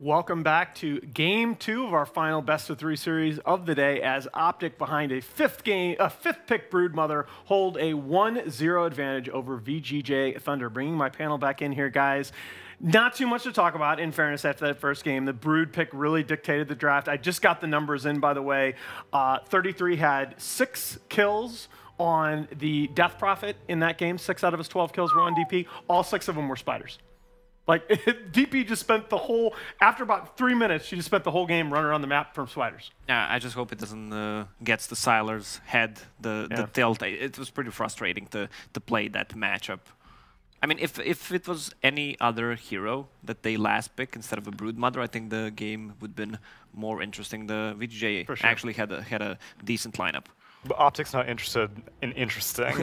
Welcome back to Game 2 of our final best-of-3 series of the day as OpTic behind a fifth pick Broodmother hold a 1-0 advantage over VGJ.Thunder. Bringing my panel back in here, guys. Not too much to talk about, in fairness, after that first game. The Brood pick really dictated the draft. I just got the numbers in, by the way. 33 had 6 kills on the Death Prophet in that game. 6 out of his 12 kills were on DP. All 6 of them were spiders. Like, DP just spent the whole, after about 3 minutes, she just spent the whole game running around the map from spiders. Yeah, I just hope it doesn't get the Siler's head, the tilt. It was pretty frustrating to play that matchup. I mean, if it was any other hero that they last pick instead of a Broodmother, I think the game would have been more interesting. The VGJ actually had a decent lineup. But OpTic's not interested in interesting.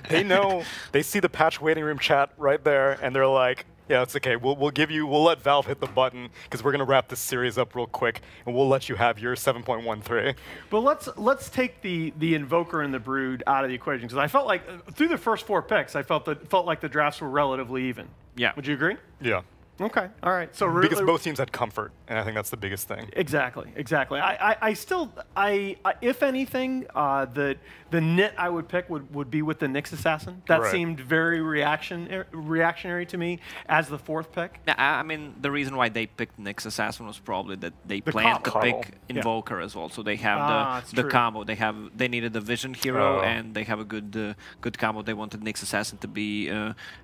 They know, they see the patch waiting room chat right there, and they're like, yeah, it's okay. We'll let Valve hit the button because we're gonna wrap this series up real quick, and we'll let you have your 7.13. But let's take the Invoker and the Brood out of the equation, because I felt like through the first 4 picks, I felt like the drafts were relatively even. Yeah. Would you agree? Yeah. Okay. All right. So because both teams had comfort, and I think that's the biggest thing. Exactly. Exactly. If anything, the nit I would pick would be with the Nyx Assassin. That seemed very reactionary to me as the 4th pick. Yeah, I mean, the reason why they picked Nyx Assassin was probably that they planned to pick Invoker as well. So they have the combo. They needed a Vision hero, and they have a good combo. They wanted Nyx Assassin to be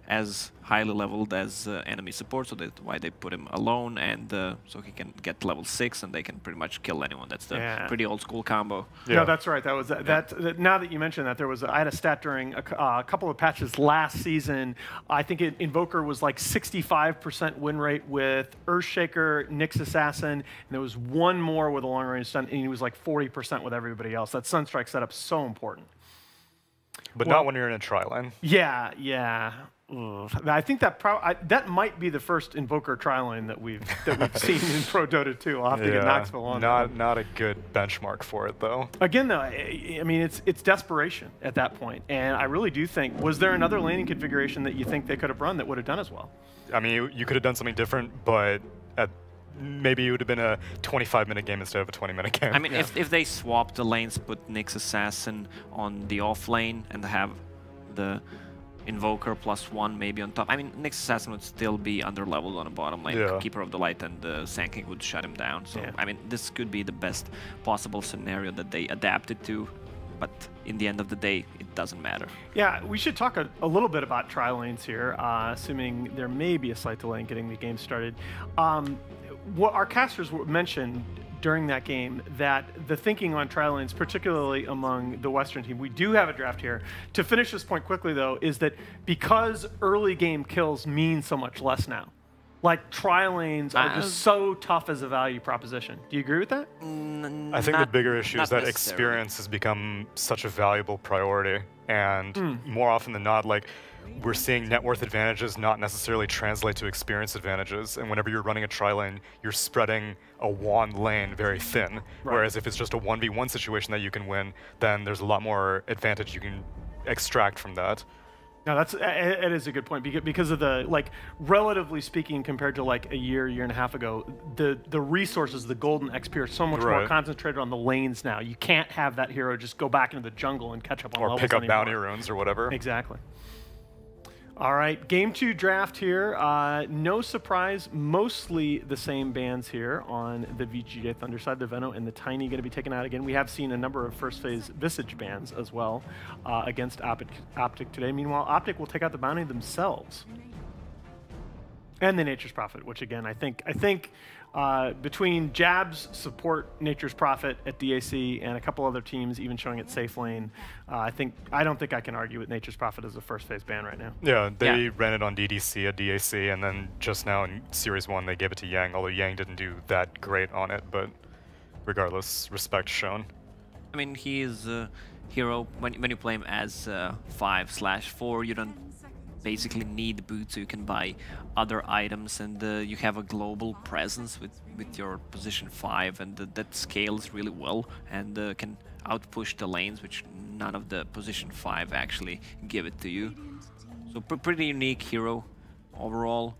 as highly leveled as enemy support, so that's why they put him alone, and so he can get level 6, and they can pretty much kill anyone. That's the pretty old school combo. Yeah, no, that's right. That was now that you mentioned that, I had a stat during a couple of patches last season. I think Invoker was like 65% win rate with Earthshaker, Nyx Assassin, and there was one more with a long range stun, and he was like 40% with everybody else. That Sunstrike setup so important. But not when you're in a tri-lane. Yeah, yeah. I think that might be the first Invoker tri-lane that we've seen in Pro Dota 2. I'll have to get Knoxville on. Not a good benchmark for it though. Again though, I mean it's desperation at that point, and I really do think, was there another laning configuration that you think they could have run that would have done as well? I mean, you could have done something different, but maybe it would have been a 25-minute game instead of a 20-minute game. I mean, if they swapped the lanes, put Nyx Assassin on the off lane and have the Invoker +1 maybe on top. I mean, Nyx Assassin would still be under-leveled on the bottom lane. Keeper of the Light and Sand King would shut him down. So, I mean, this could be the best possible scenario that they adapted to, but in the end of the day, it doesn't matter. Yeah, we should talk a little bit about tri-lanes here, assuming there may be a slight delay in getting the game started. What our casters mentioned during that game, that the thinking on tri-lanes, particularly among the Western team, we do have a draft here. To finish this point quickly, though, is that because early game kills mean so much less now, like tri-lanes are just so tough as a value proposition. Do you agree with that? I think the bigger issue is that experience has become such a valuable priority, and more often than not, like, we're seeing net worth advantages not necessarily translate to experience advantages, and whenever you're running a tri-lane, you're spreading a wand lane very thin, whereas if it's just a 1v1 situation that you can win, then there's a lot more advantage you can extract from that. No, it is a good point, because of the, like, relatively speaking, compared to like a year and a half ago, the resources, the golden XP are so much more concentrated on the lanes now. You can't have that hero just go back into the jungle and catch up on levels or pick up bounty runes or whatever. Exactly. All right, Game 2 draft here. No surprise, mostly the same bans here on the VGJ.Thunder side. The Veno and the Tiny going to be taken out again. We have seen a number of first phase Visage bans as well against OpTic today. Meanwhile, OpTic will take out the bounty themselves. And the Nature's Prophet, which again, I think between Jabs support Nature's Prophet at DAC and a couple other teams even showing it safe lane, I don't think I can argue with Nature's Prophet as a first phase ban right now. Yeah, they ran it on DDC at DAC, and then just now in Series 1 they gave it to Yang, although Yang didn't do that great on it, but regardless, respect shown. I mean, he is a hero. When you play him as 5/4, you don't basically need boots, so you can buy other items, and you have a global presence with your position 5, and that scales really well and can outpush the lanes, which none of the position 5 actually give it to you. So pretty unique hero overall.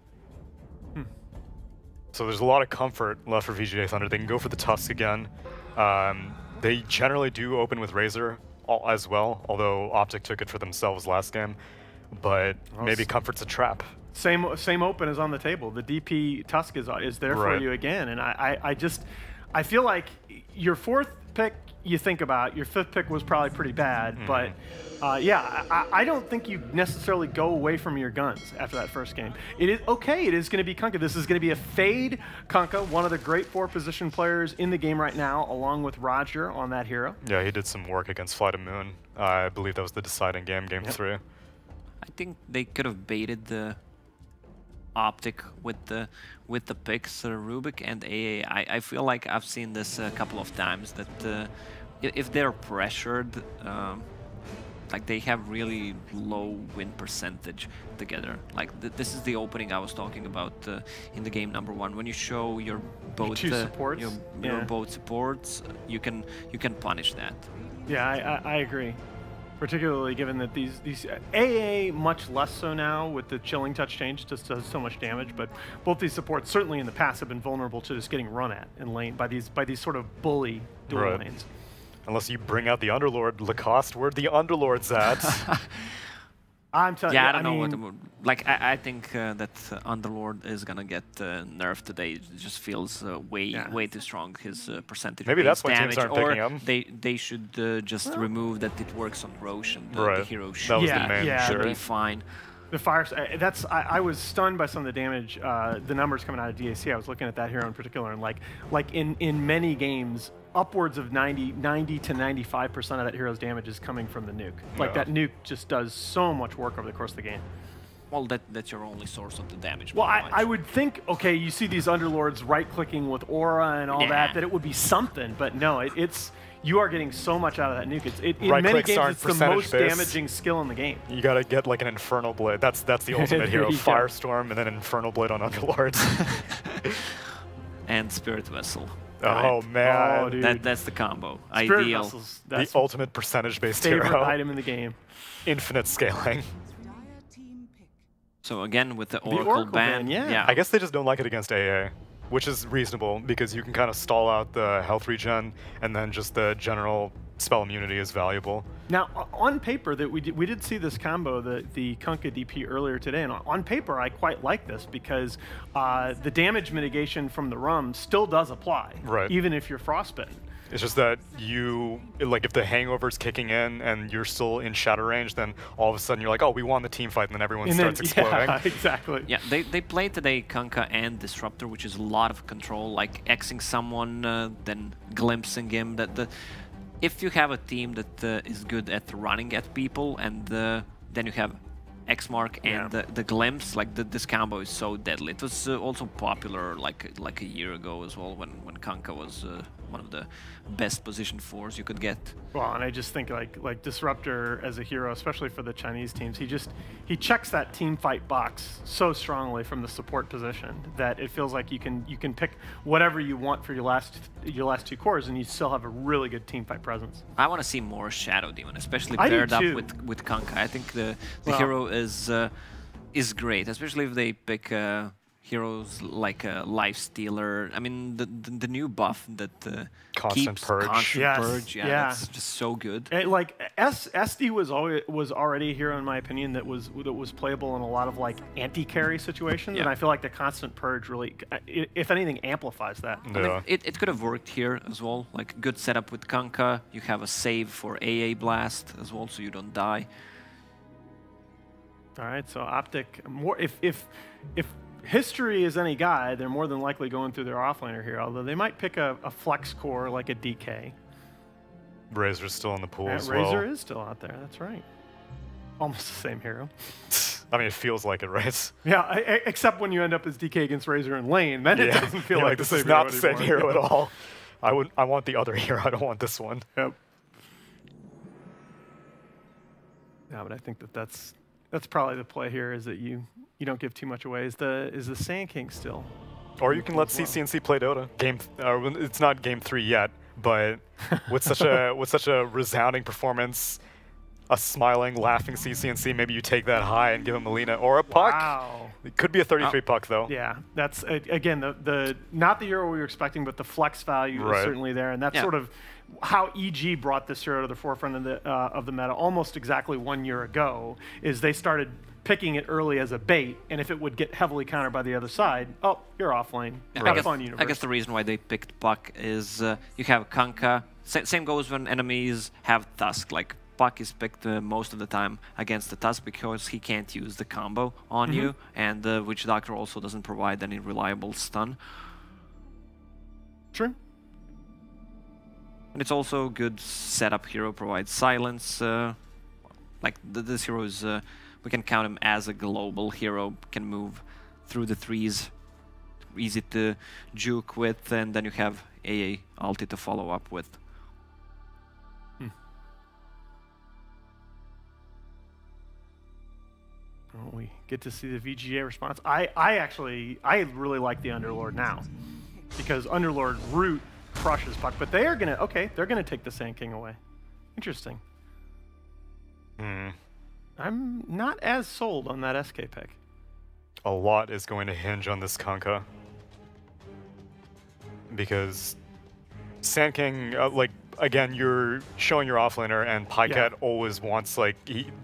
So there's a lot of comfort left for VGJ.Thunder. They can go for the Tusk again. They generally do open with Razor as well, although OpTic took it for themselves last game. But maybe comfort's a trap. Same open is on the table. The DP Tusk is there for you again, and I feel like your fourth pick you think about, your fifth pick was probably pretty bad, but yeah, I don't think you necessarily go away from your guns after that first game. It is okay. It is going to be Kunkka. This is going to be a fade Kunkka, one of the great 4-position players in the game right now, along with Roger on that hero. Yeah, he did some work against Flight of Moon. I believe that was the deciding game, game 3. I think they could have baited the OpTic with the picks, Rubik and AA. I feel like I've seen this a couple of times that if they're pressured, like they have really low win percentage together. Like this is the opening I was talking about in the game #1. When you show your both supports, your both supports, you can punish that. Yeah, I agree. Particularly given that these AA much less so now with the chilling touch change, just does so much damage. But both these supports certainly in the past have been vulnerable to just getting run at in lane by these sort of bully dual lanes. Unless you bring out the Underlord, Lacoste, where the Underlord's at. I'm telling you, I don't know what like. I think that Underlord is gonna get nerfed today. It just feels way too strong. His percentage. Maybe that's why damage, teams aren't picking him. They should just remove that it works on Roshan. The hero should be fine. The fire. I was stunned by some of the damage. The numbers coming out of DAC. I was looking at that hero in particular, and like in many games, upwards of 90 to 95% of that hero's damage is coming from the nuke. Like that nuke just does so much work over the course of the game. Well, that's your only source of the damage. Well, I would think, okay, you see these Underlords right-clicking with aura and all that it would be something, but no, you are getting so much out of that nuke. In many games, it's the most damaging skill in the game. You gotta get like an Infernal Blade. That's the ultimate hero. Firestorm and then Infernal Blade on Underlords. And Spirit Vessel. Oh man, oh, dude. That's the combo. Spirit Ideal. Vessels, the ultimate percentage-based hero. Favorite item in the game. Infinite scaling. So again with the Oracle ban, yeah. I guess they just don't like it against AA, which is reasonable because you can kind of stall out the health regen and then just the general spell immunity is valuable. Now, on paper, that we did see this combo, the Kunkka DP earlier today, and on paper, I quite like this because the damage mitigation from the rum still does apply, even if you're frostbitten. It's just that like if the hangover's kicking in and you're still in shadow range, then all of a sudden you're like, oh, we won the team fight, and then everyone starts exploding. Yeah, exactly. Yeah, they played today Kunkka and Disruptor, which is a lot of control, like Xing someone, then glimpsing him. If you have a team that is good at running at people, and then you have X-Mark and the glimpse, like this combo is so deadly. It was also popular like a year ago as well when Kunkka was one of the best position 4s you could get. Well, and I just think like Disruptor as a hero, especially for the Chinese teams, he checks that team fight box so strongly from the support position that it feels like you can pick whatever you want for your last 2 cores, and you still have a really good team fight presence. I want to see more Shadow Demon, especially paired up with Kunkka. I think the hero is great, especially if they pick heroes like a Life Stealer. I mean, the new buff that keeps Constant Purge. Yeah, that's just so good. Like SD was already a hero in my opinion that was playable in a lot of like anti-carry situations, and I feel like the Constant Purge really, if anything, amplifies that. Yeah. It could have worked here as well. Like good setup with Kunkka. You have a save for AA Blast as well, so you don't die. All right, so OpTic, if history is any guide, they're more than likely going through their offlaner here, although they might pick a flex core like a DK. Razor's still in the pool as well. Razor is still out there, that's right. Almost the same hero. I mean, it feels like it, right? Yeah, except when you end up as DK against Razor in lane, then it doesn't feel like the same hero anymore. This is not the same hero at all. I want the other hero, I don't want this one. Yep. Yeah, but I think that's probably the play here, is that you don't give too much away. Is the Sand King still? Or you can let CCNC play Dota. It's not game 3 yet, but with such a resounding performance a smiling, laughing CCNC. Maybe you take that high and give him Melina or a puck. Wow. It could be a 33 puck, though. Yeah, that's, again, not the hero we were expecting, but the flex value is certainly there. And that's sort of how EG brought this hero to the forefront of the meta almost exactly 1 year ago, is they started picking it early as a bait, and if it would get heavily countered by the other side, oh, you're off lane. Have fun, universe. I guess the reason why they picked Puck is you have Kanka. Same goes when enemies have Tusk. Like Puck is picked most of the time against the Tusk because he can't use the combo on you, and Witch Doctor also doesn't provide any reliable stun. True. And it's also a good setup hero, provides silence. Like this hero is, we can count him as a global hero, can move through the threes, easy to juke with, and then you have AA ulti to follow up with. Oh, we get to see the VGJ response. I really like the Underlord now, because Underlord root crushes Puck, but they are gonna they're gonna take the Sand King away. Interesting. I'm not as sold on that SK pick. A lot is going to hinge on this Kanka, because Sand King, like, again, you're showing your offlaner, and Pycat always wants, like,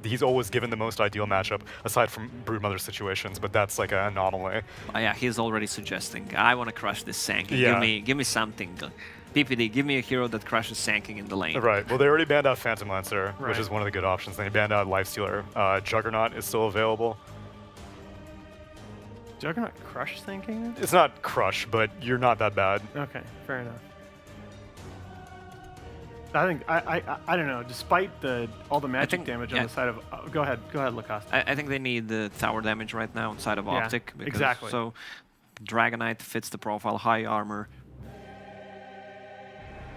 he's always given the most ideal matchup, aside from Broodmother situations, but that's like an anomaly. Yeah, he's already suggesting, I want to crush this Sand King, give me something. PPD, give me a hero that crushes Sand King in the lane. Right, well, they already banned out Phantom Lancer, which is one of the good options. They banned out Lifestealer. Juggernaut is still available. Juggernaut crush Sand King then? It's not crush, but you're not that bad. Okay, fair enough. I think I don't know. Despite all the magic damage on the side of go ahead, Lacoste. I think they need the tower damage right now inside of OpTic. Because, exactly. So Dragonite fits the profile, high armor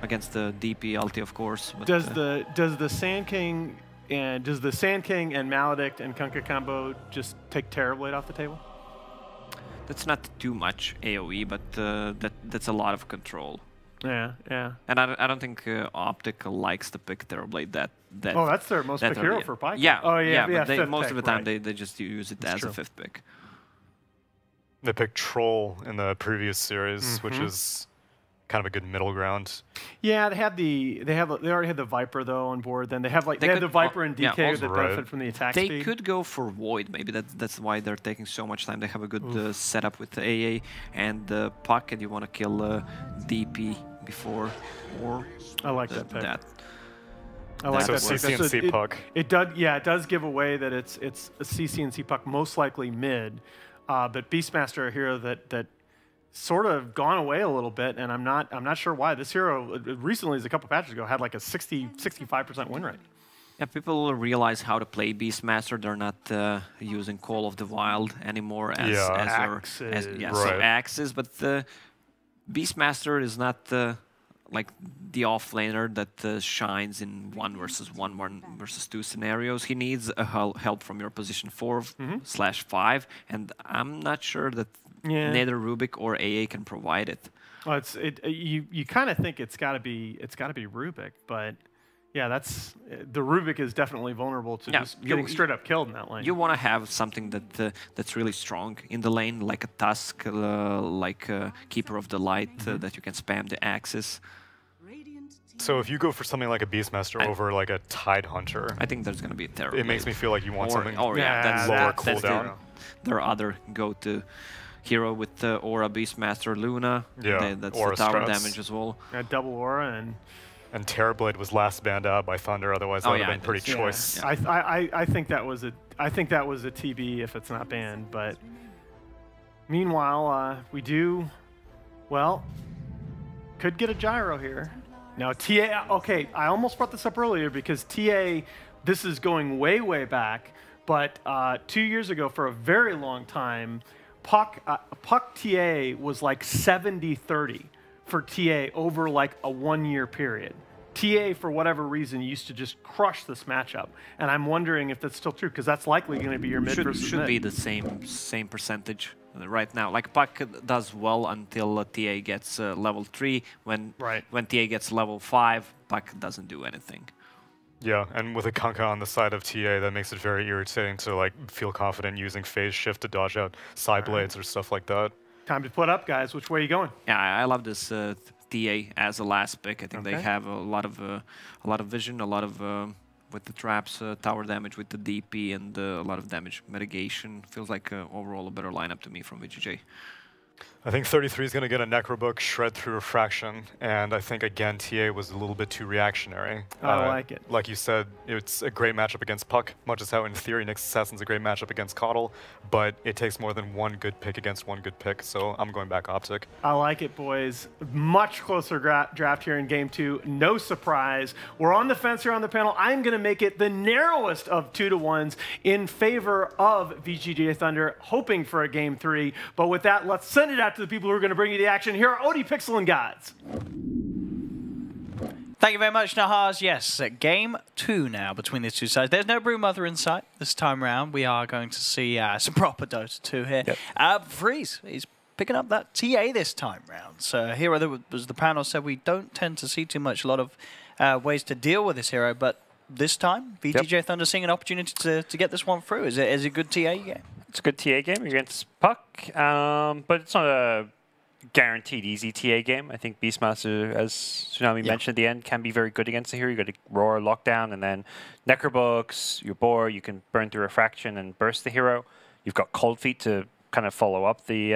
against the DP ulti, of course. But, does the Sand King and Maledict and Kunkka combo just take Terrorblade off the table? That's not too much AOE, but that's a lot of control. Yeah. And I don't think OpTic likes to pick Terrorblade that. Oh, that's their most pick hero for Pyke. Yeah. Oh yeah. But most of the time they just use it as a 5th pick. They picked Troll in the previous series, which is kind of a good middle ground. Yeah, they already had the Viper though on board. Then they have the Viper and DK that benefit from the attack speed. They could go for Void. Maybe that's why they're taking so much time. They have a good setup with the AA and the Puck, and you want to kill DP before or I like that pick. I like that CCNC Puck. It does give away that it's a CCNC Puck, most likely mid, but Beastmaster, a hero that sort of gone away a little bit, and I'm not sure why. This hero recently, a couple patches ago, had like a 65% win rate. Yeah, people realize how to play Beastmaster. They're not using Call of the Wild anymore as Axes. So Axes, but Beastmaster is not like the offlaner that shines in 1 versus 1 versus 2 scenarios. He needs a help from your position 4/5, and I'm not sure that neither Rubik or AA can provide it. Well, you kind of think it's got to be Rubik, but yeah, the Rubik is definitely vulnerable to just getting straight up killed in that lane. You want to have something that's really strong in the lane, like a Tusk, like a Keeper of the Light, that you can spam the axis. So if you go for something like a Beastmaster over like a Tide Hunter, I think there's going to be a Terrorblade. It makes me feel like you want something that's lower cooldown. Their other go-to hero with the Aura, Beastmaster, Luna. Yeah, that's Aura the tower strats. damage as well. Double Aura and Terrorblade was last banned out by Thunder. Otherwise, that would have been pretty choice. Yeah. I think that was a TB if it's not banned. But meanwhile, we could get a gyro here. Now TA. Okay, I almost brought this up earlier because TA. This is going way back. But 2 years ago, for a very long time, Puck TA was like 70-30 for TA over like a 1 year period. TA, for whatever reason, used to just crush this matchup, and I'm wondering if that's still true, because that's likely going to be your mid versus mid. Should be the same percentage right now. Like Puck does well until TA gets level 3. When TA gets level 5, Puck doesn't do anything. Yeah, and with a Kunkka on the side of TA, that makes it very irritating to like feel confident using phase shift to dodge out side blades or stuff like that. Time to put up, guys. Which way are you going? Yeah, I love this TA as a last pick. I think they have a lot of vision, a lot of with the traps, tower damage with the DP, and a lot of damage mitigation. Feels like overall a better lineup to me from VGJ. I think 33 is going to get a Necrobook, shred through Refraction, and I think, again, TA was a little bit too reactionary. I like it. Like you said, it's a great matchup against Puck, much as how, in theory, Nyx Assassin's a great matchup against Coddle, but it takes more than one good pick against one good pick, so I'm going back OpTic. I like it, boys. Much closer draft here in Game 2. No surprise. We're on the fence here on the panel. I'm going to make it the narrowest of 2-to-1s in favor of VGJ.Thunder, hoping for a Game 3. But with that, let's send it out to the people who are going to bring you the action. Here are Odie, Pixel, and Gods. Thank you very much, Nahaz. Yes, Game 2 now between these two sides. There's no Brewmother in sight this time round. We are going to see some proper Dota 2 here. Yep. Freeze, he's picking up that TA this time round. So hero, as the panel said, we don't tend to see too much, a lot of ways to deal with this hero, but this time, VGJ.Thunder seeing an opportunity to get this one through. Is it a good TA game? It's a good TA game against Puck, but it's not a guaranteed easy TA game. I think Beastmaster, as Tsunami mentioned at the end, can be very good against the hero. You got to Roar, Lockdown, and then Necrobooks, your Boar, you can burn through Refraction and burst the hero. You've got Cold Feet to kind of follow up the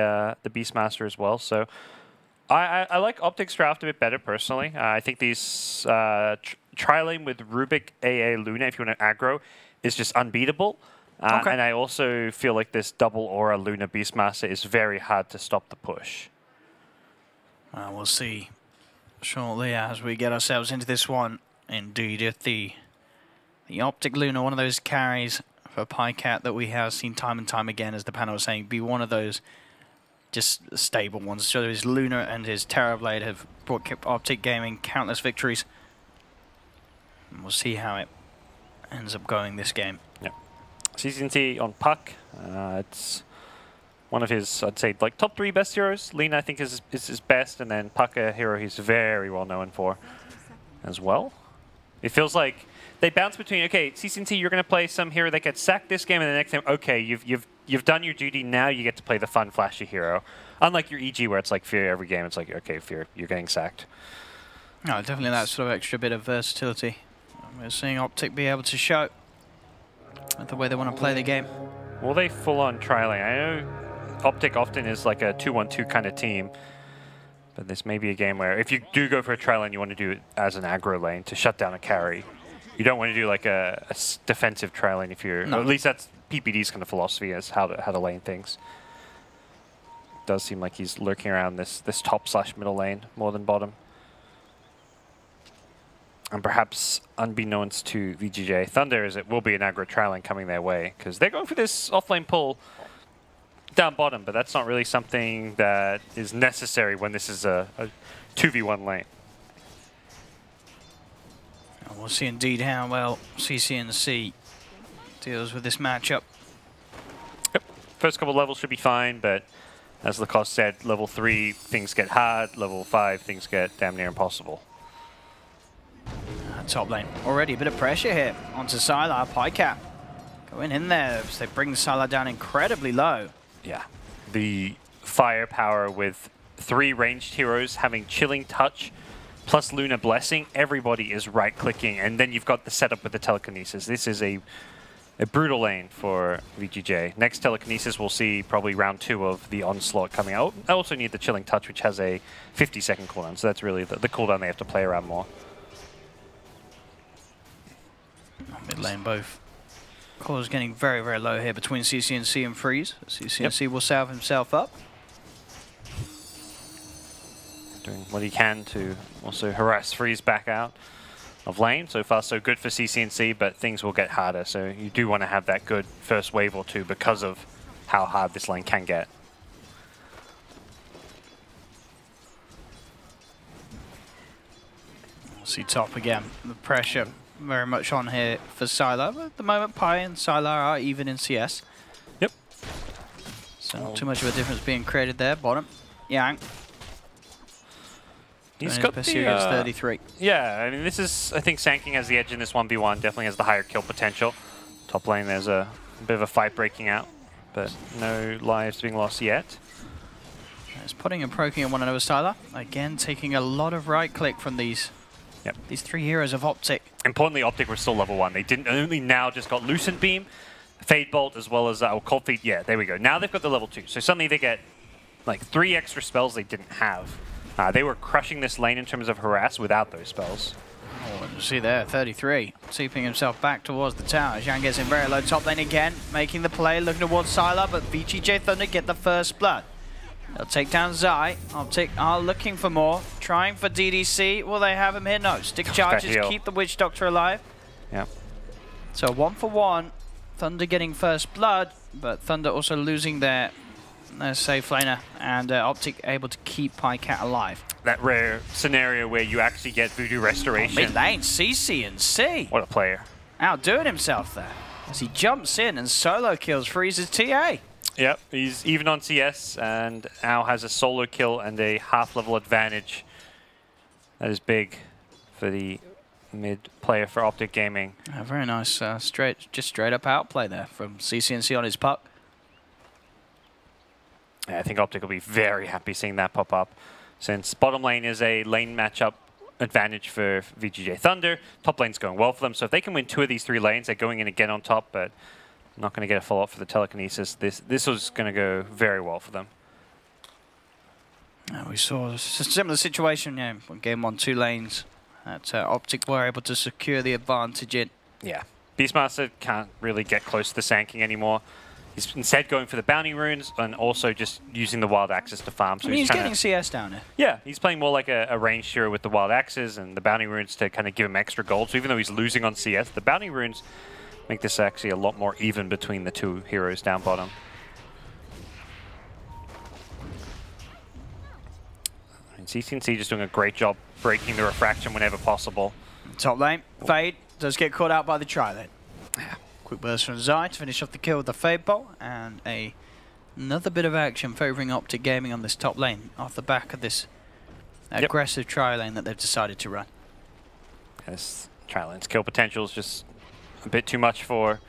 Beastmaster as well. So I like OpTic's draft a bit better personally. I think these tri-lane with Rubik, AA, Luna, if you want to aggro, is just unbeatable. And I also feel like this double Aura Luna Beastmaster is very hard to stop the push. We'll see shortly as we get ourselves into this one. Indeed, if the OpTic Luna, one of those carries for Pycat that we have seen time and time again, as the panel was saying, be one of those just stable ones. So his Luna and his Terrorblade have brought OpTic Gaming countless victories. And we'll see how it ends up going this game. Yep. CCNC on Puck. It's one of his, I'd say, like top 3 best heroes. Lina, I think, is his best, and then Puck, a hero he's very well known for as well. It feels like they bounce between, okay, CCNC, you're going to play some hero that gets sacked this game, and the next time, okay, you've done your duty, now you get to play the fun, flashy hero. Unlike your EG, where it's like Fear every game, it's like, okay, Fear, you're getting sacked. No, definitely that sort of extra bit of versatility. We're seeing OpTic be able to show the way they want to play the game. Will they full-on tri-lane? I know OpTic often is like a 2-1-2 kind of team, but this may be a game where if you do go for a tri-lane, you want to do it as an aggro lane to shut down a carry. You don't want to do like a defensive tri-lane if you're... No. At least that's PPD's kind of philosophy as how to lane things. It does seem like he's lurking around this top/middle lane more than bottom. And perhaps unbeknownst to VGJ.Thunder is it will be an aggro tri-lane coming their way, because they're going for this off-lane pull down bottom, but that's not really something that is necessary when this is a 2v1 lane. And we'll see indeed how well CCNC deals with this matchup. Yep, first couple levels should be fine, but as Lacoste said, level 3 things get hard, level 5 things get damn near impossible. Top lane. Already a bit of pressure here onto Sylar. Pycat going in there. They bring Sylar down incredibly low. Yeah. The firepower with 3 ranged heroes having Chilling Touch plus Luna Blessing. Everybody is right-clicking, and then you've got the setup with the Telekinesis. This is a brutal lane for VGJ. Next Telekinesis we'll see probably round 2 of the Onslaught coming out. I also need the Chilling Touch, which has a 50-second cooldown, so that's really the cooldown they have to play around more. Mid lane, both cores getting very, very low here between CCNC and Freeze. CCNC will salve himself up. Doing what he can to also harass Freeze back out of lane. So far, so good for CCNC, but things will get harder. So you do want to have that good first wave or 2 because of how hard this lane can get. We'll see top again. The pressure very much on here for Sylar. At the moment, Pi and Sylar are even in CS. Yep. So not too much of a difference being created there. Bottom, Yang. He's got the 33. Yeah, I mean, this is, I think Sanking has the edge in this 1v1, definitely has the higher kill potential. Top lane, there's a bit of a fight breaking out, but no lives being lost yet. It's putting and poking at one another, Styler. Again, taking a lot of right click from these three heroes of OpTic. Importantly, OpTic were still level 1. They didn't only now just got Lucent Beam, Fade Bolt, as well as Cold Feet. Yeah, there we go. Now they've got the level 2. So suddenly they get like 3 extra spells they didn't have. They were crushing this lane in terms of harass without those spells. Oh, and you see there, 33, seeping himself back towards the tower. Zhang gets in very low top lane again, making the play, looking towards Sylar, but VGJ.Thunder get the first blood. They'll take down Zai. OpTic are looking for more, trying for DDC. Will they have him here? No. Stick charges, keep the Witch Doctor alive. Yeah. So 1-for-1. Thunder getting first blood, but Thunder also losing their safe laner, and OpTic able to keep PyCat alive. That rare scenario where you actually get Voodoo Restoration. Mid lane, CCNC. What a player. Outdoing himself there as he jumps in and solo kills Freeze's TA. Yep, he's even on CS, and Ao has a solo kill and a half-level advantage. That is big for the mid player for OpTic Gaming. Very nice, straight up outplay there from CCNC on his puck. Yeah, I think OpTic will be very happy seeing that pop up, since bottom lane is a lane matchup advantage for VGJ.Thunder. Top lane's going well for them, so if they can win 2 of these 3 lanes, they're going in again on top, but not going to get a follow-up for the telekinesis. This was going to go very well for them. We saw a similar situation when game 1, 2 lanes. That OpTic were able to secure the advantage in. Yeah, Beastmaster can't really get close to the Sanking anymore. He's instead going for the bounty runes and also just using the wild axes to farm. So he's getting CS down there. Yeah, he's playing more like a ranged hero with the wild axes and the bounty runes to kind of give him extra gold. So even though he's losing on CS, the bounty runes make this actually a lot more even between the 2 heroes down bottom. And CCNC just doing a great job breaking the refraction whenever possible. Top lane, Fade does get caught out by the tri-lane. Quick burst from Zai to finish off the kill with the Fade Bolt, and another bit of action favouring OpTic Gaming on this top lane off the back of this aggressive tri-lane that they've decided to run. This tri-lane's kill potential is just a bit too much for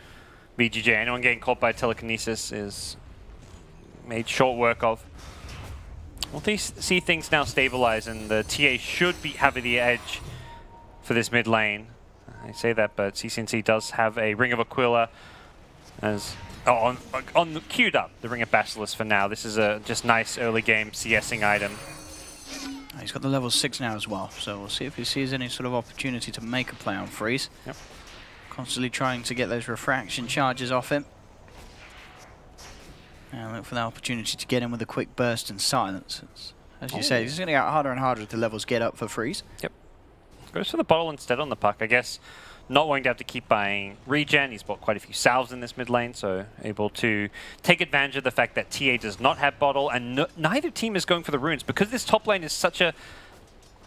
VGJ. Anyone getting caught by telekinesis is made short work of. We'll see things now stabilize, and the TA should be having the edge for this mid lane. I say that, but CCNC does have a Ring of Aquila as on the queued up, the Ring of Basilisk for now. This is a just nice early game CSing item. He's got the level 6 now as well, so we'll see if he sees any sort of opportunity to make a play on Freeze. Yep. Constantly trying to get those refraction charges off him. And look for that opportunity to get in with a quick burst and silence. As you say, it's going to get harder and harder as the levels get up for Freeze. Yep. Goes for the bottle instead on the puck, I guess. Not wanting to have to keep buying regen. He's bought quite a few salves in this mid lane, so able to take advantage of the fact that TA does not have bottle, and neither team is going for the runes. Because this top lane is such a...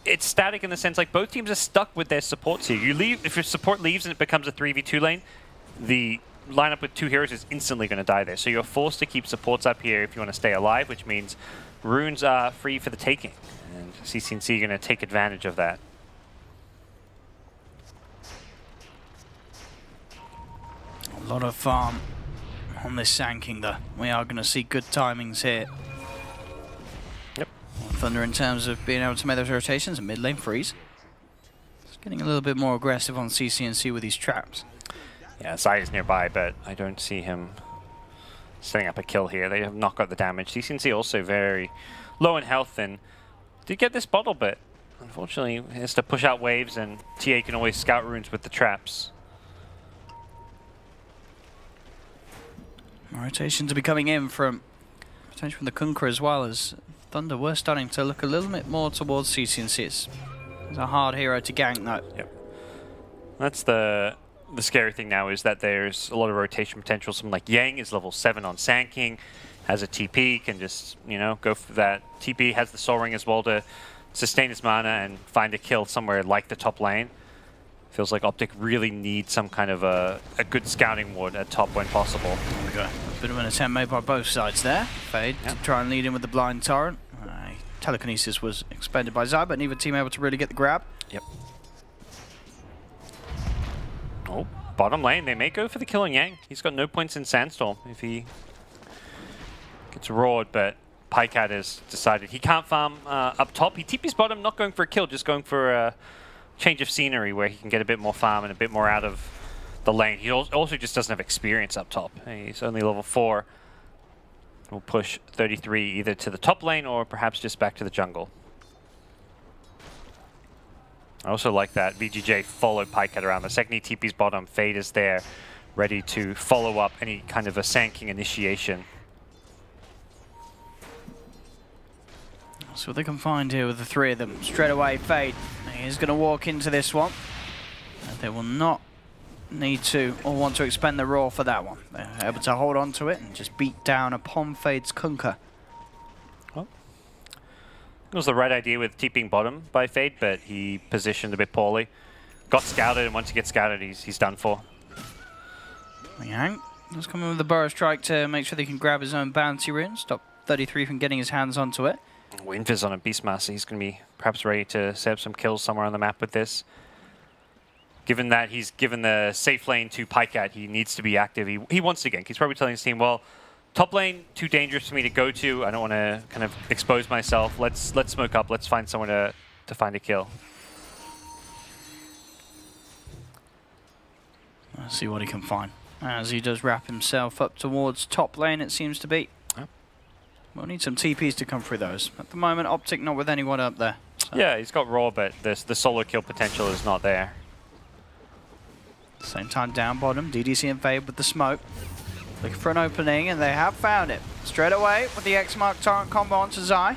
It's static in the sense, like, both teams are stuck with their supports here. You leave, if your support leaves and it becomes a 3v2 lane, the lineup with 2 heroes is instantly going to die there. So you're forced to keep supports up here if you want to stay alive, which means runes are free for the taking. And CCNC are going to take advantage of that. A lot of farm on this Sanking, though. We are going to see good timings here. Yep. Thunder in terms of being able to make those rotations, and mid lane Freeze. It's getting a little bit more aggressive on CCNC with these traps. Yeah, Zai is nearby, but I don't see him setting up a kill here. They have not got the damage. CCNC also very low in health and did get this bottle, but unfortunately he has to push out waves, and TA can always scout runes with the traps. Rotations are coming in from potentially from the Kunkka as well, as Thunder were starting to look a little bit more towards CCNC. It's a hard hero to gank though. Yep. That's the scary thing now, is that there's a lot of rotation potential. Someone like Yang is level 7 on Sanking, has a TP, can just, you know, go for that. TP has the Soul Ring as well to sustain his mana and find a kill somewhere like the top lane. Feels like OpTic really needs some kind of a good scouting ward at top when possible. There we go. A bit of an attempt made by both sides there. Fade to try and lead in with the blind torrent. telekinesis was expended by Zai, but neither team able to really get the grab. Yep. Oh, bottom lane. They may go for the kill on Yang. He's got no points in Sandstorm if he gets roared, but Pycat has decided he can't farm up top. He TP's bottom, not going for a kill, just going for a change of scenery where he can get a bit more farm and a bit more out of the lane. He also just doesn't have experience up top. He's only level 4. We'll push 33 either to the top lane or perhaps just back to the jungle. I also like that VGJ followed Pycat around. The second he TP's bottom, Fade is there, ready to follow up any kind of a Sand King initiation. So what they can find here with the 3 of them. Straight away, Fade is going to walk into this one. And they will not need to or want to expend the Roar for that one. They're able to hold on to it and just beat down upon Fade's Kunkka. Well, it was the right idea with TPing bottom by Fade, but he positioned a bit poorly. Got scouted, and once he gets scouted, he's done for. Yang just coming with the Burrow Strike to make sure they can grab his own bounty rune, stop 33 from getting his hands onto it. Invis on a Beastmaster. He's going to be perhaps ready to set up some kills somewhere on the map with this. Given that he's given the safe lane to Pycat, he needs to be active. He wants to gank. He's probably telling his team, well, top lane, too dangerous for me to go to. I don't want to kind of expose myself. Let's smoke up. Let's find someone to find a kill. Let's see what he can find. As he does wrap himself up towards top lane, it seems to be. Yep. We'll need some TPs to come through those. At the moment, OpTic not with anyone up there. So. Yeah, he's got Raw, but the solo kill potential is not there. Same time down bottom, DDC and Fade with the smoke. Looking for an opening, and they have found it. Straight away with the X-Mark Torrent combo onto Zai.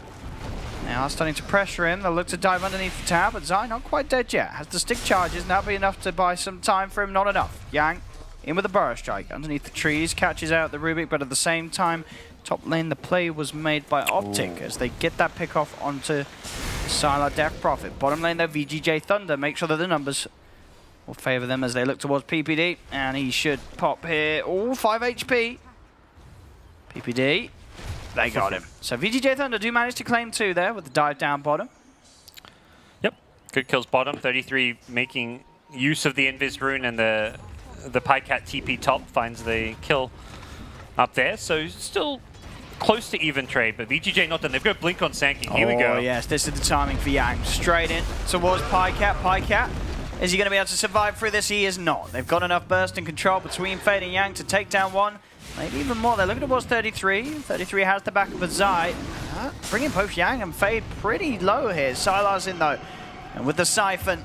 They are starting to pressure him. They'll look to dive underneath the tower, but Zai not quite dead yet. Has the stick charges, and that'll be enough to buy some time for him. Not enough. Yang in with a Burrow Strike underneath the trees, catches out the Rubik, but at the same time, top lane, the play was made by OpTic as they get that pick off onto Sylar Death Prophet. Bottom lane, though, VGJ.Thunder. Make sure that the numbers will favour them as they look towards PPD, and he should pop here. Oh, 5 HP. PPD, they got him. So VGJ.Thunder do manage to claim 2 there with the dive down bottom. Yep, good kills bottom. 33 making use of the Invis rune, and the Pycat TP top finds the kill up there. So still close to even trade, but VGJ not done. They've got Blink on Sand King. Here we go. Oh yes, this is the timing for Yang. Straight in towards Pycat. Pycat. Is he going to be able to survive through this? He is not. They've got enough burst and control between Fade and Yang to take down 1. Maybe even more. They're looking towards 33. 33 has the back of a Zai. Bringing both Yang and Fade pretty low here. Sylar's in though. And with the Siphon,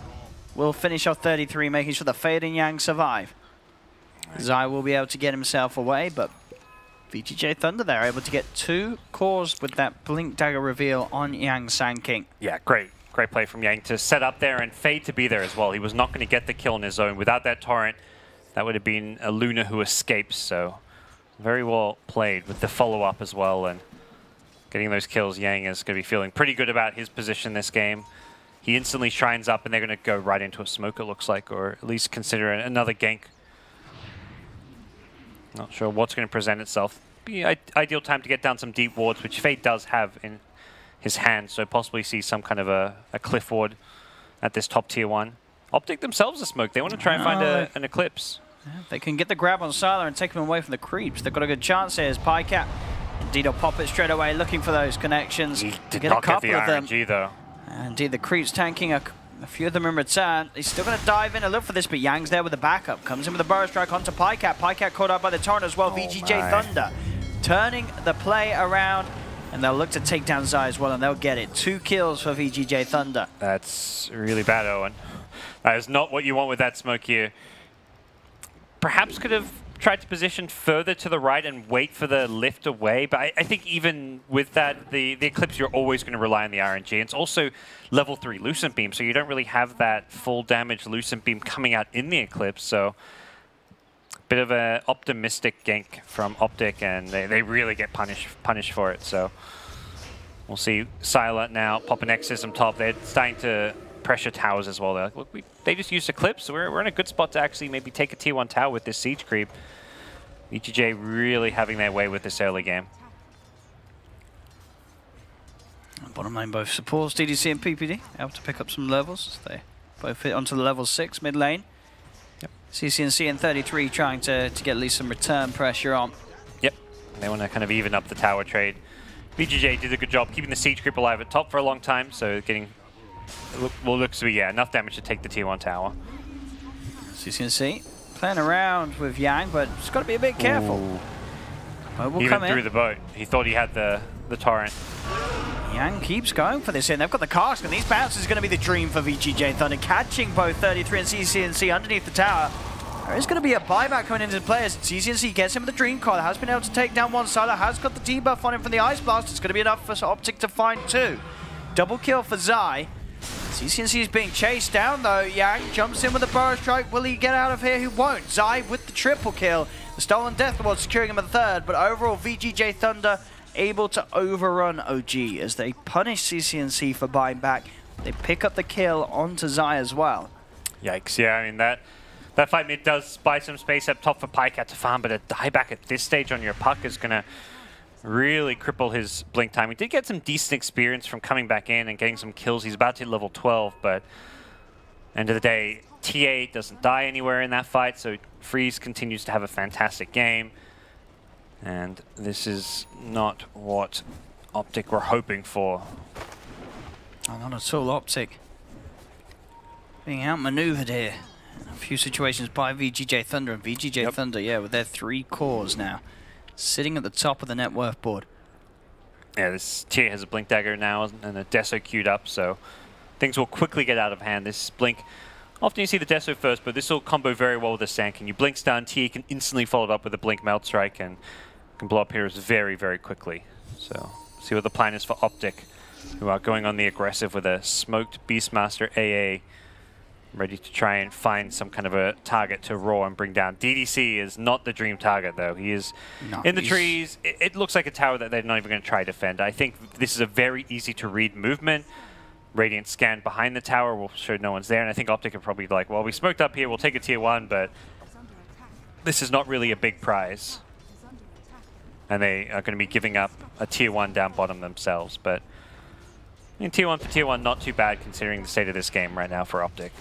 we'll finish off 33, making sure that Fade and Yang survive. Zai will be able to get himself away, but VGJ.Thunder there able to get 2 cores with that Blink Dagger reveal on Yang Sand King. Yeah, great. Great play from Yang to set up there and Fade to be there as well. He was not going to get the kill in his own. Without that torrent, that would have been a Luna who escapes. So very well played with the follow-up as well. And getting those kills, Yang is going to be feeling pretty good about his position this game. He instantly shrines up and they're going to go right into a smoke, it looks like, or at least consider another gank. Not sure what's going to present itself. Be an ideal time to get down some deep wards, which Fade does have in his hand, so possibly see some kind of a cliff ward at this top tier 1. OpTic themselves are smoked. They want to try and find an Eclipse. Yeah, they can get the grab on Sylar and take him away from the creeps. They've got a good chance here as Pycat. Indeed, will pop it straight away, looking for those connections. He did not get the RNG though. Indeed, the creeps tanking a few of them in return. He's still going to dive in and look for this, but Yang's there with the backup. Comes in with a Burrow Strike onto Pycat. Pycat caught up by the torrent as well. VGJ.Thunder turning the play around. And they'll look to take down Zai as well, and they'll get it. 2 kills for VGJ.Thunder. That's really bad, Owen. That is not what you want with that smoke here. Perhaps could have tried to position further to the right and wait for the lift away, but I think even with that, the Eclipse, you're always going to rely on the RNG. It's also level 3 Lucent Beam, so you don't really have that full damage Lucent Beam coming out in the Eclipse, so bit of an optimistic gank from OpTic, and they really get punished for it. So we'll see Sylar now pop an X-System top. They're starting to pressure towers as well. They're like, look, they just used Eclipse, so we're in a good spot to actually maybe take a tier 1 tower with this siege creep. VGJ really having their way with this early game. Bottom lane both supports DDC and PPD, able to pick up some levels. They both hit onto the level 6 mid lane. Yep. CCNC and 33 trying to get at least some return pressure on. Yep. They want to kind of even up the tower trade. VGJ did a good job keeping the siege creep alive at top for a long time, so getting looks to be enough damage to take the tier 1 tower. CCNC playing around with Yang, but just got to be a bit careful. He even threw the boat. He thought he had the torrent. Yang keeps going for this in. They've got the cask, and these bounces are going to be the dream for VGJ.Thunder, catching both 33 and CCNC underneath the tower. There is going to be a buyback coming into the players. CCNC gets him with the Dream Collar, has been able to take down one side, has got the debuff on him from the Ice Blast. It's going to be enough for OpTic to find 2. Double kill for Zai. CCNC is being chased down though. Yang jumps in with a Burrow Strike. Will he get out of here? He won't. Zai with the triple kill. The Stolen Death Ward securing him a 3rd, but overall VGJ.Thunder able to overrun OG as they punish CCNC for buying back. They pick up the kill onto Zai as well. Yikes, yeah, I mean that fight mid does buy some space up top for Pycat to farm, but a dieback at this stage on your puck is going to really cripple his blink time. He did get some decent experience from coming back in and getting some kills. He's about to hit level 12, but end of the day, TA doesn't die anywhere in that fight, so Freeze continues to have a fantastic game. And this is not what OpTic were hoping for. Oh, not at all. OpTic being outmaneuvered here in a few situations by VGJ.Thunder. And VGJ.Thunder, yeah, with their 3 cores now, sitting at the top of the net worth board. Yeah, this TA has a Blink Dagger now and a Deso queued up, so things will quickly get out of hand. This Blink, often you see the Deso first, but this will combo very well with the Sank. And you Blink stun, TA can instantly follow it up with a Blink Melt Strike and can blow up heroes very, very quickly. So, see what the plan is for OpTic, who are going on the aggressive with a smoked Beastmaster AA, ready to try and find some kind of a target to roar and bring down. DDC is not the dream target, though. He is in the trees. It looks like a tower that they're not even going to try to defend. I think this is a very easy to read movement. Radiant scan behind the tower will show no one's there, and I think OpTic are probably like, well, we smoked up here, we'll take a tier 1, but this is not really a big prize. And they are going to be giving up a tier 1 down bottom themselves. But I mean, tier 1 for tier 1, not too bad considering the state of this game right now for OpTic.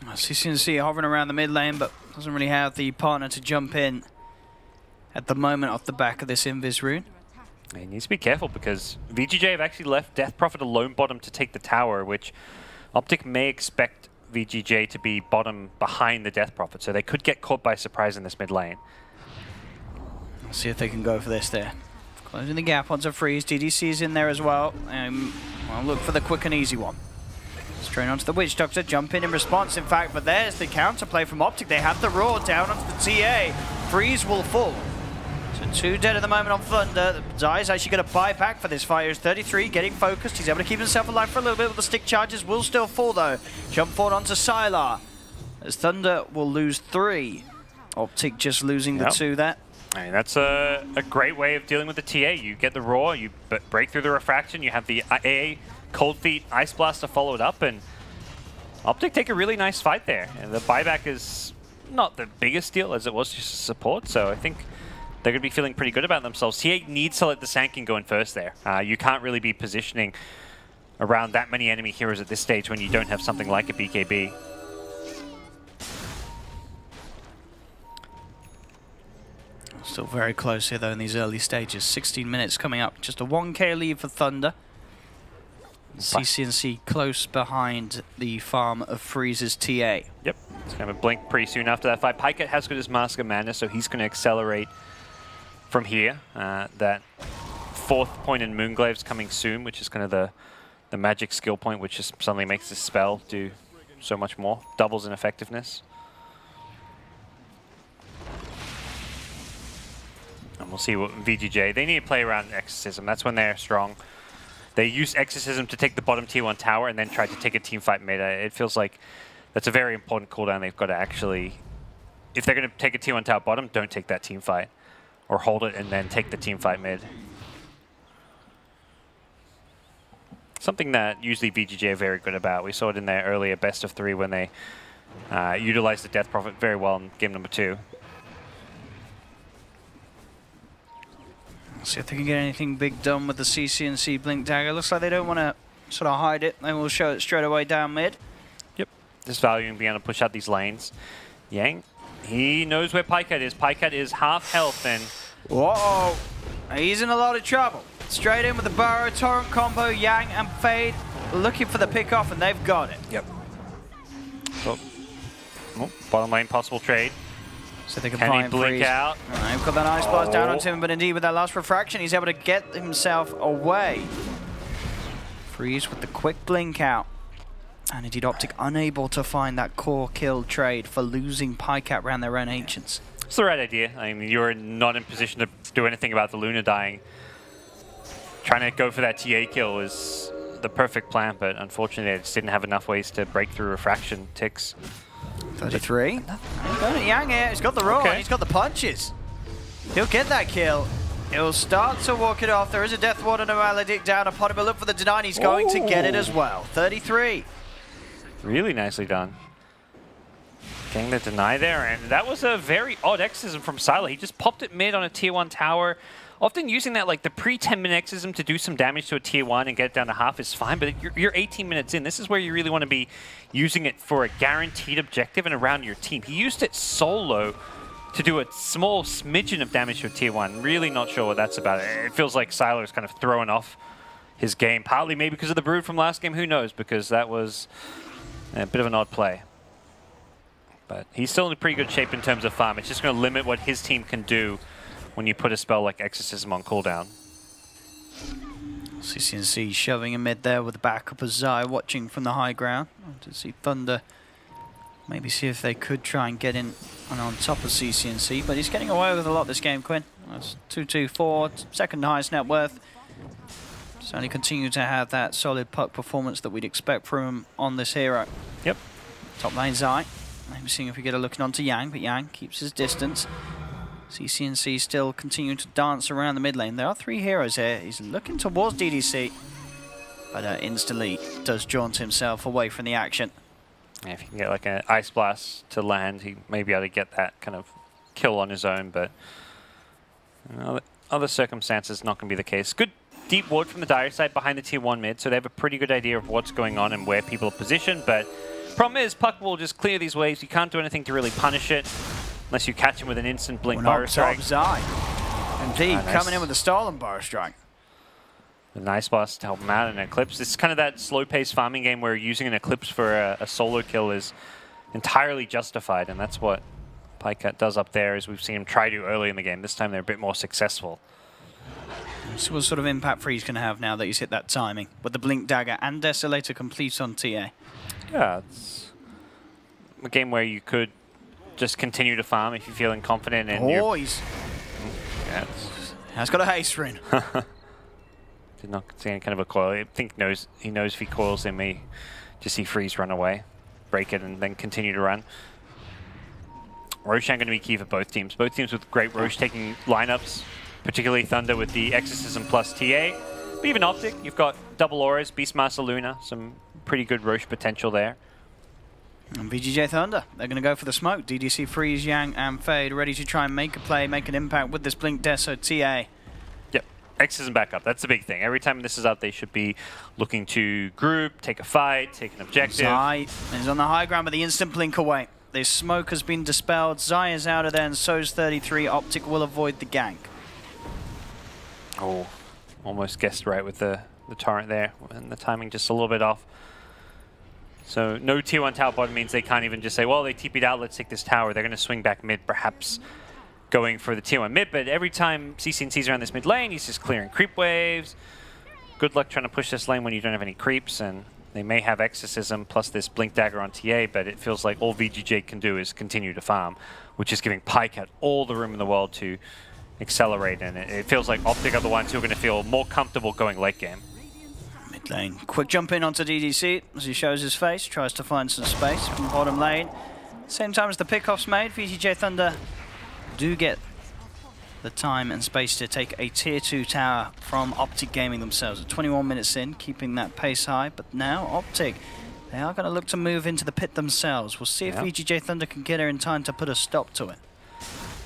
CCNC hovering around the mid lane, but doesn't really have the partner to jump in at the moment off the back of this Invis rune. He needs to be careful because VGJ have actually left Death Prophet alone bottom to take the tower, which OpTic may expect VGJ to be bottom behind the Death Prophet, so they could get caught by surprise in this mid lane. Let's see if they can go for this there. Closing the gap onto Freeze. DDC's in there as well. I'll look for the quick and easy one. Straight onto the Witch Doctor, jump in response, in fact, but there's the counterplay from OpTic. They have the roar down onto the TA. Freeze will fall. So 2 dead at the moment on Thunder. Zai's actually going to buy back for this fight. He's 33, getting focused. He's able to keep himself alive for a little bit with the stick charges. Will still fall though. Jump forward onto Sylar. As Thunder will lose 3. OpTic just losing the 2 there. I mean, that's a great way of dealing with the TA. You get the roar, you break through the refraction, you have the AA Cold Feet Ice Blast to follow it up, and OpTic take a really nice fight there. And the buyback is not the biggest deal as it was just support, so I think they're going to be feeling pretty good about themselves. TA needs to let the Sanking go in first there. You can't really be positioning around that many enemy heroes at this stage when you don't have something like a BKB. Still very close here though in these early stages. 16 minutes coming up. Just a 1k lead for Thunder. CCNC close behind the farm of Freeze's TA. Yep. It's going to blink pretty soon after that fight. Pycat has got his Mask of Madness, so he's going to accelerate from here. That 4th point in Moonglave's coming soon, which is kind of the magic skill point, which just suddenly makes this spell do so much more. Doubles in effectiveness. And we'll see what VGJ, they need to play around Exorcism. That's when they're strong. They use Exorcism to take the bottom tier 1 tower and then try to take a team fight mid. It feels like that's a very important cooldown. They've got to actually, if they're going to take a tier 1 tower bottom, don't take that team fight. Or hold it and then take the team fight mid. Something that usually VGJ are very good about. We saw it in their earlier best of 3 when they utilized the Death Prophet very well in game number 2. See if they can get anything big done with the CCNC Blink Dagger. Looks like they don't want to sort of hide it. They will show it straight away down mid. Yep. Just valuing being able to push out these lanes. Yang, he knows where Pycat is. Pycat is half health and... Whoa! He's in a lot of trouble. Straight in with the Burrow Torrent combo. Yang and Fade looking for the pick off, and they've got it. Yep. Oh, bottom lane possible trade. So they can he blink out? Right, we've got that Ice Blast down onto him, but indeed with that last refraction, he's able to get himself away. Freeze with the quick blink out. And indeed OpTic unable to find that core kill trade for losing Pycat around their own Ancients. It's the right idea. I mean, you're not in position to do anything about the Luna dying. Trying to go for that TA kill is the perfect plan, but unfortunately they just didn't have enough ways to break through refraction ticks. 33. He's got Yang here. He's got the roar. Okay. He's got the punches. He'll get that kill. He'll start to walk it off. There is a Death Ward and a Maledict down upon him, but look for the deny. He's going to get it as well. 33. Really nicely done. Getting the deny there, and that was a very odd exorcism from Sylar. He just popped it mid on a tier 1 tower. Often using that, like the pre-10-minute exorcism to do some damage to a tier 1 and get it down to half is fine, but you're 18 minutes in. This is where you really want to be using it for a guaranteed objective and around your team. He used it solo to do a small smidgen of damage to a tier 1. Really not sure what that's about. It feels like Sylar is kind of throwing off his game, partly maybe because of the Brood from last game. Who knows, because that was a bit of an odd play. But he's still in pretty good shape in terms of farm. It's just going to limit what his team can do when you put a spell like Exorcism on cooldown. CCNC shoving him mid there with the backup of Zai watching from the high ground. To see Thunder maybe see if they could try and get in and on top of CCNC, but he's getting away with a lot this game, Quinn. That's 2-2-4, second highest net worth. Certainly continue to have that solid puck performance that we'd expect from him on this hero. Yep. Top lane Zai. Maybe seeing if we get a looking onto Yang, but Yang keeps his distance. CCNC still continuing to dance around the mid lane. There are 3 heroes here. He's looking towards DDC, but instantly does jaunt himself away from the action. Yeah, if you can get like an Ice Blast to land, he may be able to get that kind of kill on his own, but in other circumstances, not going to be the case. Good deep ward from the dire side behind the tier 1 mid, so they have a pretty good idea of what's going on and where people are positioned, but problem is, Puck will just clear these waves. You can't do anything to really punish it. Unless you catch him with an instant blink Burrow Strike. Indeed, coming in with a stolen Burrow Strike. A nice blast to help him out in an Eclipse. This is kind of that slow-paced farming game where using an Eclipse for a solo kill is entirely justified, and that's what Pycat does up there, as we've seen him try to early in the game. This time they're a bit more successful. So what sort of impact Freeze can have now that he's hit that timing with the Blink Dagger and Desolator complete on TA? Yeah, it's a game where you could just continue to farm if you're feeling confident. And he's got a haste rune. Did not see any kind of a coil. I think he knows if he coils, they may just see Freeze run away, break it, and then continue to run. Roshan going to be key for both teams. Both teams with great Rosh taking lineups, particularly Thunder with the Exorcism plus TA. But even OpTic, you've got double auras, Beastmaster Luna, some pretty good Rosh potential there. And VGJ.Thunder, they're going to go for the smoke. DDC, Freeze, Yang, and Fade ready to try and make a play, make an impact with this Blink Deso TA. Yep, Exorcism back up. That's the big thing. Every time this is up, they should be looking to group, take a fight, take an objective. Zai is on the high ground, but the instant blink away. This smoke has been dispelled. Zai is out of there, and so's 33. OpTic will avoid the gank. Oh, almost guessed right with the torrent there, and the timing just a little bit off. So no tier 1 tower bottom means they can't even just say, well, they TP'd out, let's take this tower. They're going to swing back mid, perhaps going for the tier 1 mid, but every time CCNC's around this mid lane, he's just clearing creep waves. Good luck trying to push this lane when you don't have any creeps, and they may have Exorcism plus this Blink Dagger on TA, but it feels like all VGJ can do is continue to farm, which is giving Pycat all the room in the world to accelerate, and it feels like OpTic are the ones who are going to feel more comfortable going late game. Mid lane. Quick jump in onto DDC as he shows his face, tries to find some space from bottom lane. Same time as the pickoff's made, VGJ.Thunder do get the time and space to take a tier 2 tower from OpTic Gaming themselves. At 21 minutes in, keeping that pace high, but now OpTic, they are going to look to move into the pit themselves. We'll see if VGJ.Thunder can get her in time to put a stop to it.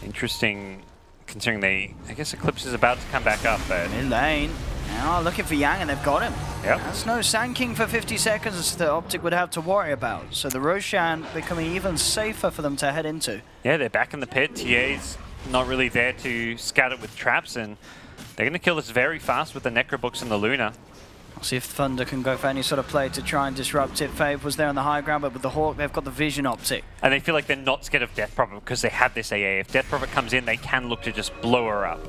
Interesting considering I guess Eclipse is about to come back up, but... Mid lane. Now looking for Yang, and they've got him. Yep. That's no Sand King for 50 seconds that OpTic would have to worry about. So the Roshan becoming even safer for them to head into. Yeah, they're back in the pit. TA's not really there to scout it with traps, and they're going to kill this very fast with the Necrobooks and the Luna. We'll see if Thunder can go for any sort of play to try and disrupt it. Fave was there on the high ground, but with the Hawk, they've got the vision OpTic. And they feel like they're not scared of Death Prophet because they have this AA. If Death Prophet comes in, they can look to just blow her up.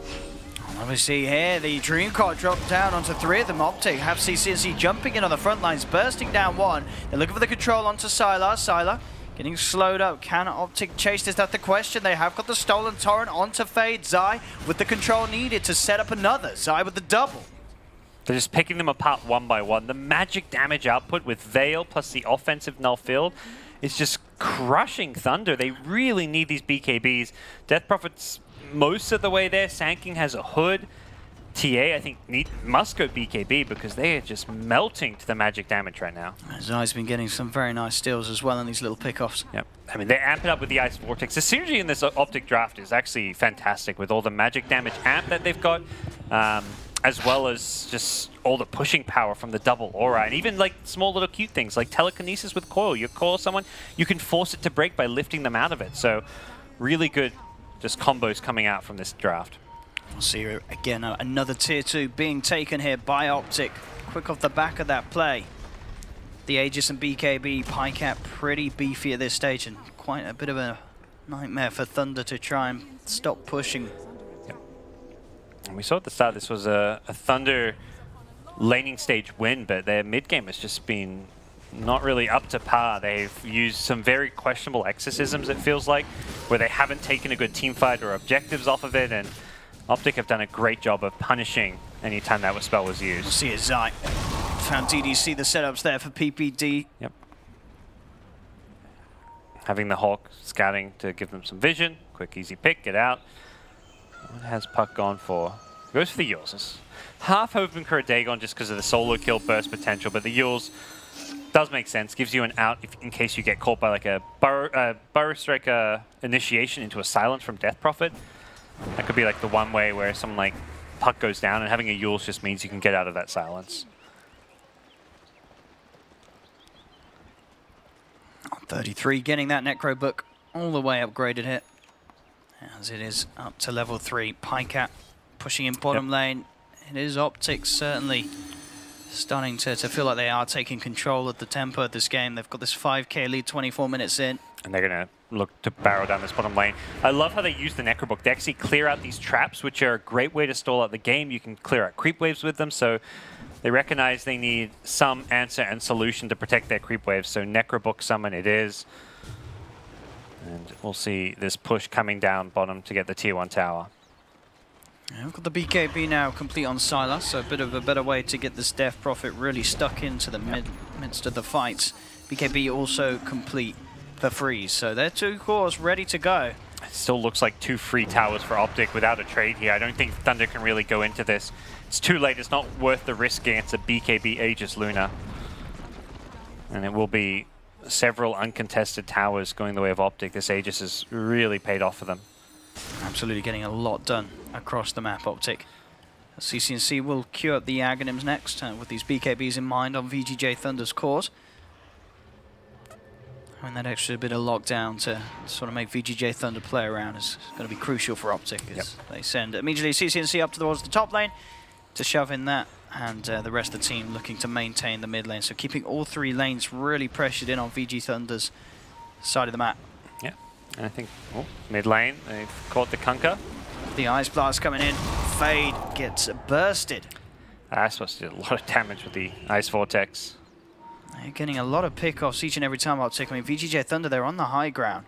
Well, we see here the Dream Card drop down onto 3 of them. OpTic have CCNC jumping in on the front lines, bursting down 1. They're looking for the control onto Sylar. Sylar getting slowed up. Can OpTic chase this? That's the question. They have got the stolen Torrent onto Fade. Zai with the control needed to set up another. Zai with the double. They're just picking them apart one by one. The magic damage output with Veil plus the offensive null field is just crushing Thunder. They really need these BKBs. Death Prophet's most of the way there. Sand King has a hood. TA, I think, must go BKB because they are just melting to the magic damage right now. Zai's been getting some very nice steals as well in these little pickoffs. Yep. I mean, they amp it up with the Ice Vortex. The synergy in this OpTic draft is actually fantastic with all the magic damage amp that they've got. As well as just all the pushing power from the double aura, and even like small little cute things like telekinesis with coil. You coil someone, you can force it to break by lifting them out of it. So really good just combos coming out from this draft. We'll see again another tier 2 being taken here by OpTic. Quick off the back of that play. The Aegis and BKB, Pycat pretty beefy at this stage, and quite a bit of a nightmare for Thunder to try and stop pushing. And we saw at the start this was a Thunder laning stage win, but their mid game has just been not really up to par. They've used some very questionable exorcisms, it feels like, where they haven't taken a good team fight or objectives off of it, and OpTic have done a great job of punishing any time that spell was used. We'll see it, Zai. Found DDC the setups there for PPD. Yep. Having the Hawk scouting to give them some vision. Quick, easy pick, get out. What has Puck gone for? Goes for the Yules. Half hoping for a Dagon just because of the solo kill burst potential, but the Yules does make sense. Gives you an out in case you get caught by like a Burrow Striker initiation into a silence from Death Prophet. That could be like the one way where someone like Puck goes down, and having a Yules just means you can get out of that silence. 33 getting that Necro book all the way upgraded here. As it is up to level 3. Pycat pushing in bottom lane. It is OpTic certainly starting to feel like they are taking control of the tempo of this game. They've got this 5k lead 24 minutes in. And they're going to look to barrel down this bottom lane. I love how they use the Necrobook. They actually clear out these traps, which are a great way to stall out the game. You can clear out creep waves with them, so they recognize they need some answer and solution to protect their creep waves. So Necrobook summon it is. And we'll see this push coming down bottom to get the tier 1 tower. Yeah, we've got the BKB now complete on Sylar, so a bit of a better way to get this Death Prophet really stuck into the midst of the fights. BKB also complete for Freeze, so they're 2 cores ready to go. It still looks like 2 free towers for OpTic without a trade here. I don't think Thunder can really go into this. It's too late. It's not worth the risk against a BKB Aegis Luna. And it will be several uncontested towers going the way of OpTic. This Aegis has really paid off for them. Absolutely getting a lot done across the map, OpTic. CCNC will queue up the Aghanims next with these BKBs in mind on VGJ.Thunder's cores. And that extra bit of lockdown to sort of make VGJ.Thunder play around is going to be crucial for OpTic as they send immediately CCNC up towards the top lane to shove in that, and the rest of the team looking to maintain the mid lane. So keeping all 3 lanes really pressured in on VG.Thunder's side of the map. Yeah, and I think mid lane, they've caught the Kunkka. The Ice Blast coming in. Fade gets bursted. That's supposed to do a lot of damage with the Ice Vortex. They're getting a lot of pickoffs each and every time OpTic. I mean, VGJ.Thunder, they're on the high ground.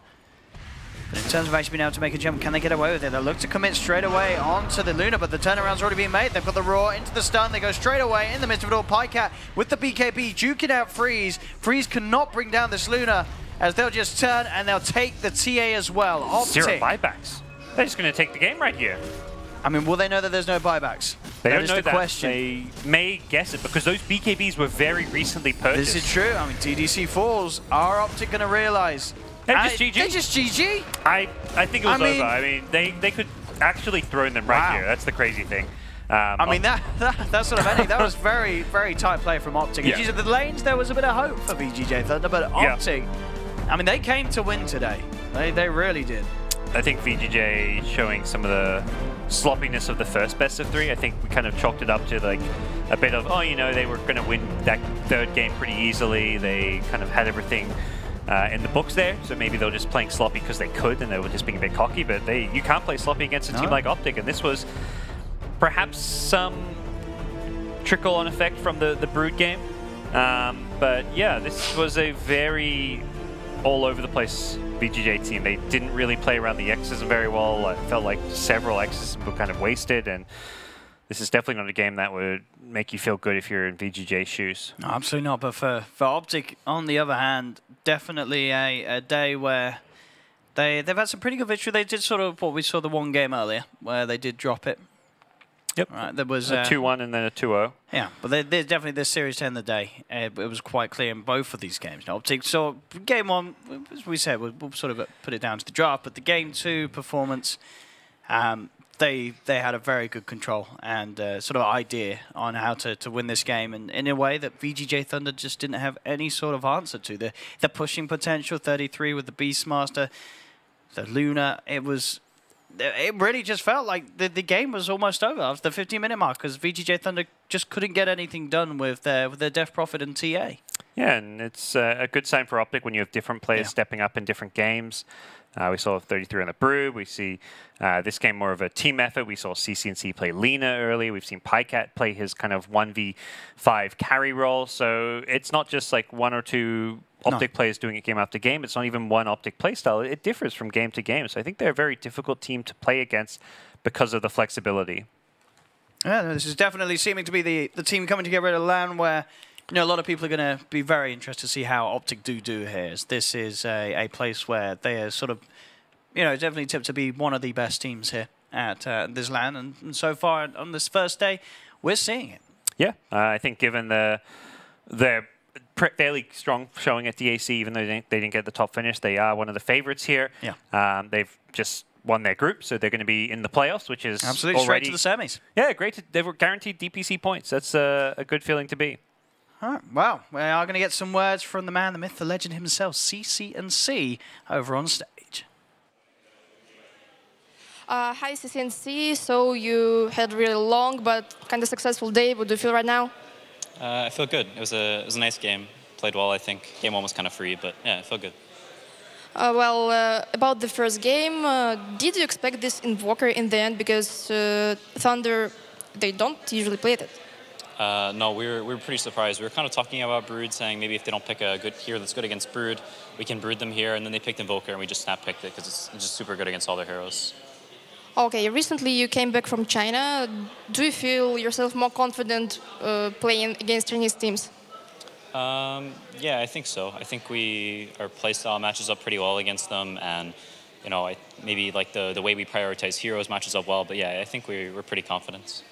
But in terms of actually being able to make a jump, can they get away with it? They'll look to commit straight away onto the Luna, but the turnaround's already been made. They've got the Roar into the stun. They go straight away in the midst of it all. Pycat with the BKB, duking out Freeze. Freeze cannot bring down this Luna, as they'll just turn and they'll take the TA as well. OpTic. 0 buybacks. They're just going to take the game right here. I mean, will they know that there's no buybacks? They don't is know the that. question. They may guess it because those BKBs were very recently purchased. This is true. I mean, DDC falls. Are OpTic going to realize? They're just GG. They're just GG. I think it was over. I mean, they could actually thrown them right here. That's the crazy thing. I mean, that sort of ending, that was very, very tight play from OpTic. Yeah. The lanes, there was a bit of hope for VGJ.Thunder, but OpTic, I mean, they came to win today. They really did. I think VGJ showing some of the sloppiness of the first best of 3. I think we kind of chalked it up to like a bit of, oh, you know, they were going to win that third game pretty easily. They kind of had everything in the books there, so maybe they were just playing sloppy because they could, and they were just being a bit cocky. But you can't play sloppy against a team like OpTic, and this was perhaps some trickle-on effect from the Brood game. But yeah, this was a very all-over-the-place VGJ team. They didn't really play around the X's very well. It felt like several X's were kind of wasted, and this is definitely not a game that would make you feel good if you're in VGJ shoes. No, absolutely not. But for OpTic, on the other hand, definitely a day where they've had some pretty good victory. They did sort of what we saw the one game earlier, where they did drop it. Yep. Right, there was a 2-1 and then a 2-0. Yeah, but there's definitely this series to end the day. It was quite clear in both of these games. OpTic, so game 1, as we said, we'll sort of put it down to the draft, but the game 2 performance, they had a very good control and sort of idea on how to win this game, and in a way that VGJ.Thunder just didn't have any sort of answer to. The pushing potential, 33 with the Beastmaster, the Luna, it really just felt like the game was almost over after the 15-minute mark because VGJ.Thunder just couldn't get anything done with their Death Prophet and TA. Yeah, and it's a good sign for OpTic when you have different players stepping up in different games. We saw 33 on the Brood. We see this game more of a team effort. We saw CCNC play Lena early. We've seen Pycat play his kind of 1v5 carry role. So it's not just like one or two OpTic players doing it game after game. It's not even one OpTic playstyle. It differs from game to game. So I think they're a very difficult team to play against because of the flexibility. Yeah, this is definitely seeming to be the team coming together at a LAN where a lot of people are going to be very interested to see how OpTic do here. This is a place where they are sort of, definitely tipped to be one of the best teams here at this LAN. And so far on this first day, we're seeing it. Yeah, I think given their fairly strong showing at DAC, even though they didn't get the top finish, they are one of the favorites here. Yeah. They've just won their group, so they're going to be in the playoffs, which is absolutely already straight to the semis. Yeah, great. They were guaranteed DPC points. That's a good feeling to be. All right, well, we are going to get some words from the man, the myth, the legend himself, CCNC, over on stage. Hi, CCNC. So you had a really long but kind of successful day. What do you feel right now? I feel good. It was a nice game. Played well, I think. Game 1 was kind of free, but yeah, I feel good. About the first game, did you expect this Invoker in the end? Because Thunder, they don't usually play it. No, we were pretty surprised. We were kind of talking about Brood, saying maybe if they don't pick a good hero that's good against Brood, we can Brood them here, and then they picked Invoker, and we just snap-picked it because it's just super good against all their heroes. Okay, recently you came back from China. Do you feel yourself more confident playing against Chinese teams? Yeah, I think so. I think our playstyle matches up pretty well against them, and maybe like the way we prioritize heroes matches up well. But yeah, I think we're pretty confident.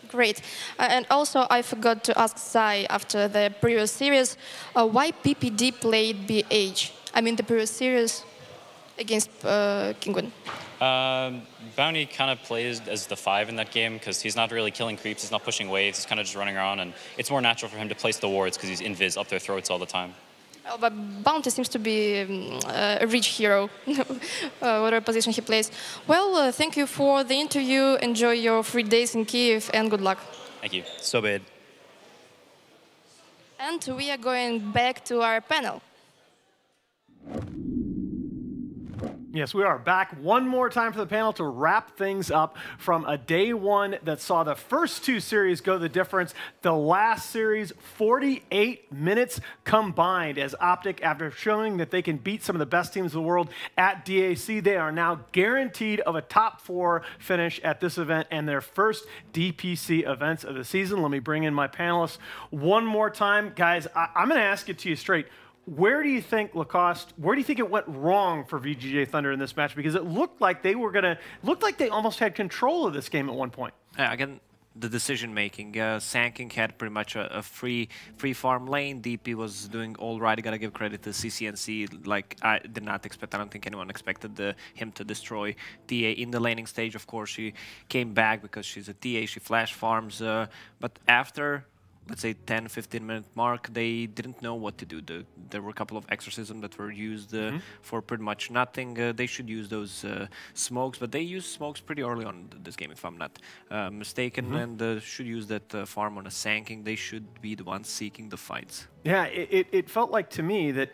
Great. And also, I forgot to ask Sai after the previous series, why PPD played BH? I mean, the previous series against Kingun. Bounty kind of plays as the 5 in that game because he's not really killing creeps, he's not pushing waves, he's kind of just running around, and it's more natural for him to place the wards because he's invis up their throats all the time. Well, but Bounty seems to be a rich hero, whatever position he plays. Well, thank you for the interview. Enjoy your 3 days in Kyiv, and good luck. Thank you. So bad. And we are going back to our panel. Yes, we are back one more time for the panel to wrap things up from a day 1 that saw the first 2 series go the difference. The last series, 48 minutes combined as OpTic, after showing that they can beat some of the best teams in the world at DAC, they are now guaranteed of a top 4 finish at this event and their first DPC events of the season. Let me bring in my panelists one more time. Guys, I'm going to ask it to you straight. Where do you think, Lacoste, where do you think it went wrong for VGJ.Thunder in this match? Because it looked like they almost had control of this game at one point. Yeah, again, the decision making. Sand King had pretty much a free farm lane. DP was doing all right. I gotta give credit to CCNC. Like, I did not expect, I don't think anyone expected him to destroy TA in the laning stage. Of course, she came back because she's a TA, she flash farms, but after, let's say, 10-15 minute mark, they didn't know what to do. There were a couple of exorcisms that were used for pretty much nothing. They should use those smokes, but they used smokes pretty early on this game, if I'm not mistaken, and should use that farm on a Sand King. They should be the ones seeking the fights. Yeah, it felt like to me that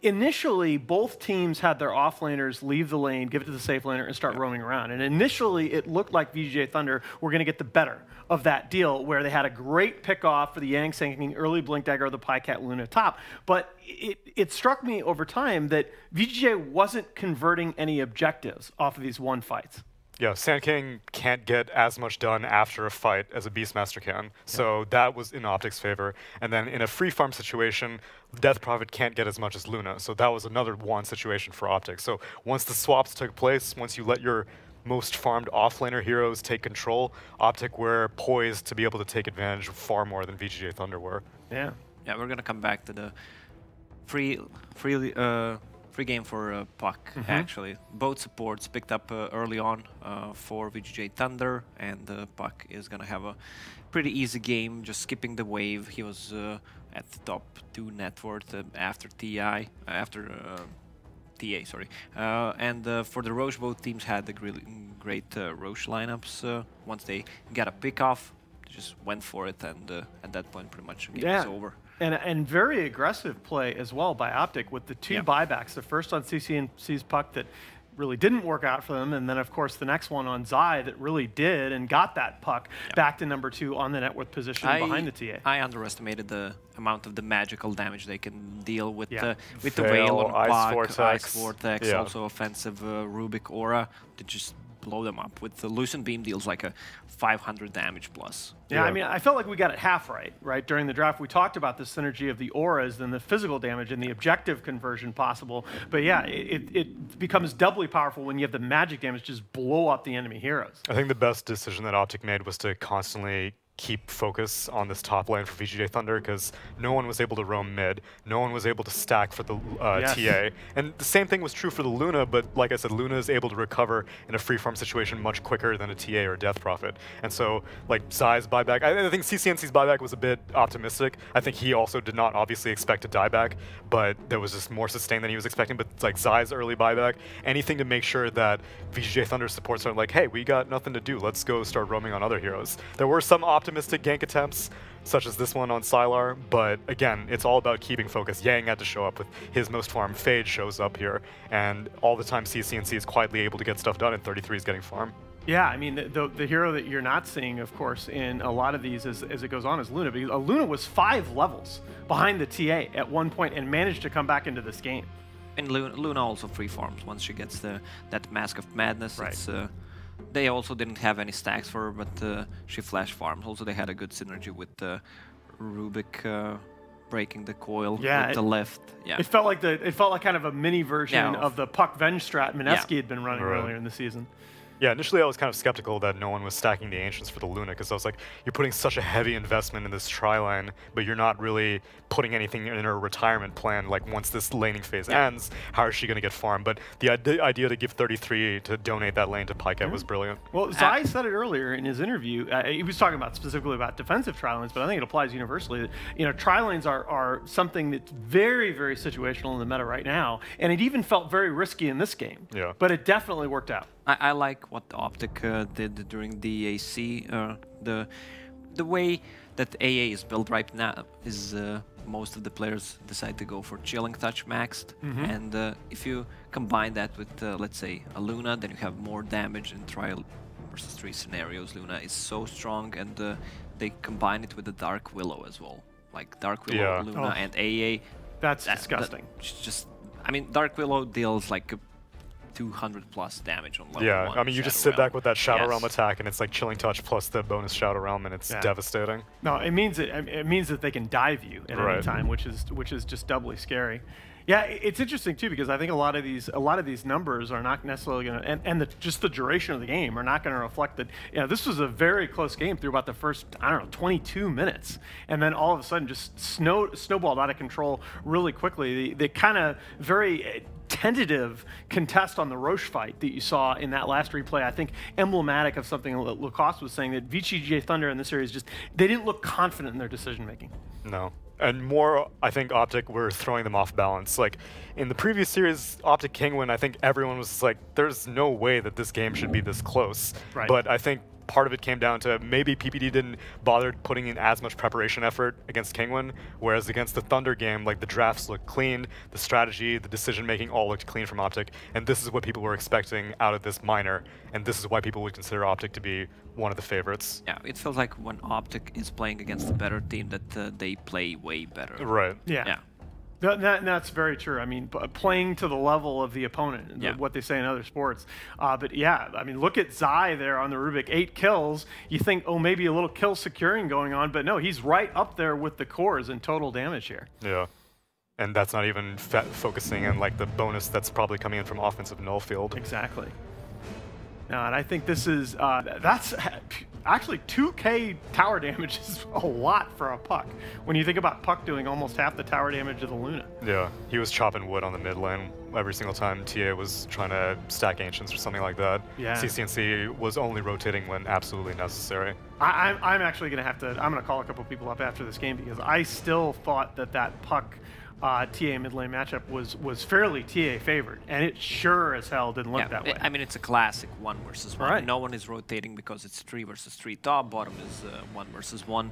initially, both teams had their offlaners leave the lane, give it to the safe laner, and start roaming around. And initially, it looked like VGJ.Thunder were going to get the better of that deal, where they had a great pick-off for the Yang Sand King, early Blink Dagger, or the Pycat Luna top. But it struck me over time that VGJ wasn't converting any objectives off of these one fights. Yeah, Sand King can't get as much done after a fight as a Beastmaster can, so that was in OpTic's favor. And then in a free farm situation, Death Prophet can't get as much as Luna, so that was another one situation for OpTic. So once the swaps took place, once you let your most farmed offlaner heroes take control, OpTic were poised to be able to take advantage far more than VGJ.Thunder were. Yeah. Yeah, we're gonna come back to the free game for Puck, actually. Both supports picked up early on for VGJ.Thunder, and Puck is going to have a pretty easy game, just skipping the wave. He was at the top 2 net worth after TA, sorry. And for the Roche, both teams had the great Roche lineups. Once they got a pick-off, they just went for it, and at that point, pretty much the game was over. And very aggressive play as well by OpTic with the 2 buybacks. The first on CCNC's Puck that really didn't work out for them, and then of course the next one on Zai that really did and got that Puck back to #2 on the net worth position behind the TA. I underestimated the amount of the magical damage they can deal with the Veil on Puck, Ice Vortex, also offensive Rubik Aura to just blow them up. With the Lucent Beam deals like a 500 damage plus. Yeah, I mean, I felt like we got it half right? During the draft, we talked about the synergy of the auras and the physical damage and the objective conversion possible. But yeah, it becomes doubly powerful when you have the magic damage just blow up the enemy heroes. I think the best decision that OpTic made was to constantly keep focus on this top lane for VGJ.Thunder, because no one was able to roam mid, no one was able to stack for the TA. And the same thing was true for the Luna, but like I said, Luna is able to recover in a free farm situation much quicker than a TA or a Death Prophet. And so, like, Zai's buyback, I think CCNC's buyback was a bit optimistic. I think he also did not obviously expect to die back, but there was just more sustain than he was expecting. But like Zai's early buyback, anything to make sure that VGJ.Thunder supports are like, hey, we got nothing to do, let's go start roaming on other heroes. There were some optimistic gank attempts, such as this one on Sylar, but again, it's all about keeping focus. Yang had to show up with his most farm. Fade shows up here, and all the time CCNC is quietly able to get stuff done, and 33 is getting farm. Yeah, I mean, the hero that you're not seeing, of course, in a lot of these as it goes on is Luna, because Luna was 5 levels behind the TA at one point and managed to come back into this game. And Luna also free farms once she gets that Mask of Madness. Right. It's, they also didn't have any stacks for her, but she flash farms. Also, they had a good synergy with Rubik breaking the coil with the left. Yeah, it felt like kind of a mini version of the Puck Venge strat Mineski had been running earlier in the season. Yeah, initially I was kind of skeptical that no one was stacking the Ancients for the Luna, because I was like, you're putting such a heavy investment in this tri-line, but you're not really putting anything in her retirement plan. Like, once this laning phase ends, how is she going to get farmed? But the idea to give 33 to donate that lane to Pycat was brilliant. Well, Zai said it earlier in his interview. He was talking about specifically about defensive tri-lanes, but I think it applies universally. That, you know, tri-lanes are something that's very, very situational in the meta right now, and it even felt very risky in this game. Yeah. But it definitely worked out. I like what OpTic did during the AC. The way that AA is built right now is most of the players decide to go for Chilling Touch maxed. And if you combine that with, let's say, a Luna, then you have more damage in trial versus 3 scenarios. Luna is so strong, and they combine it with the Dark Willow as well. Like Dark Willow, Luna, and AA. That's disgusting. Just, I mean, Dark Willow deals like 200+ damage on level 1. Yeah, I mean, you just sit back with that Shadow Realm attack, and it's like Chilling Touch plus the bonus Shadow Realm, and it's devastating. No, it means that they can dive you at any time, which is just doubly scary. Yeah, it's interesting too because I think a lot of these numbers are not necessarily going to, and just the duration of the game are not going to reflect that. You know, this was a very close game through about the first, I don't know, 22 minutes, and then all of a sudden just snowballed out of control really quickly. The kind of very tentative contest on the Roche fight that you saw in that last replay, I think emblematic of something that Lacoste was saying, that VGJ.Thunder in this series they didn't look confident in their decision making. No. And more, I think OpTic were throwing them off balance. Like, in the previous series, OpTic Kingwin, I think everyone was like, there's no way that this game should be this close. Right. But I think part of it came down to maybe PPD didn't bother putting in as much preparation effort against Kingwin, whereas against the Thunder game, like, the drafts looked clean, the strategy, the decision-making all looked clean from OpTic, and this is what people were expecting out of this minor, and this is why people would consider OpTic to be one of the favorites. Yeah, it feels like when OpTic is playing against a better team that they play way better. Right. Yeah. That's very true. I mean, playing to the level of the opponent, what they say in other sports. But yeah, I mean, look at Zai there on the Rubik, 8 kills. You think, oh, maybe a little kill securing going on, but no, he's right up there with the cores in total damage here. Yeah. And that's not even focusing on like the bonus that's probably coming in from offensive null field. Exactly. And I think this is, that's actually 2K tower damage is a lot for a Puck. When you think about Puck doing almost half the tower damage of the Luna. Yeah, he was chopping wood on the mid lane every single time TA was trying to stack Ancients or something like that. Yeah. CCNC was only rotating when absolutely necessary. I'm actually going to have to, I'm going to call a couple people up after this game because I still thought that Puck TA mid lane matchup was fairly TA favored, and it sure as hell didn't look that way. I mean, it's a classic 1 versus 1. Right. No one is rotating because it's 3 versus 3 top, bottom is 1 versus 1.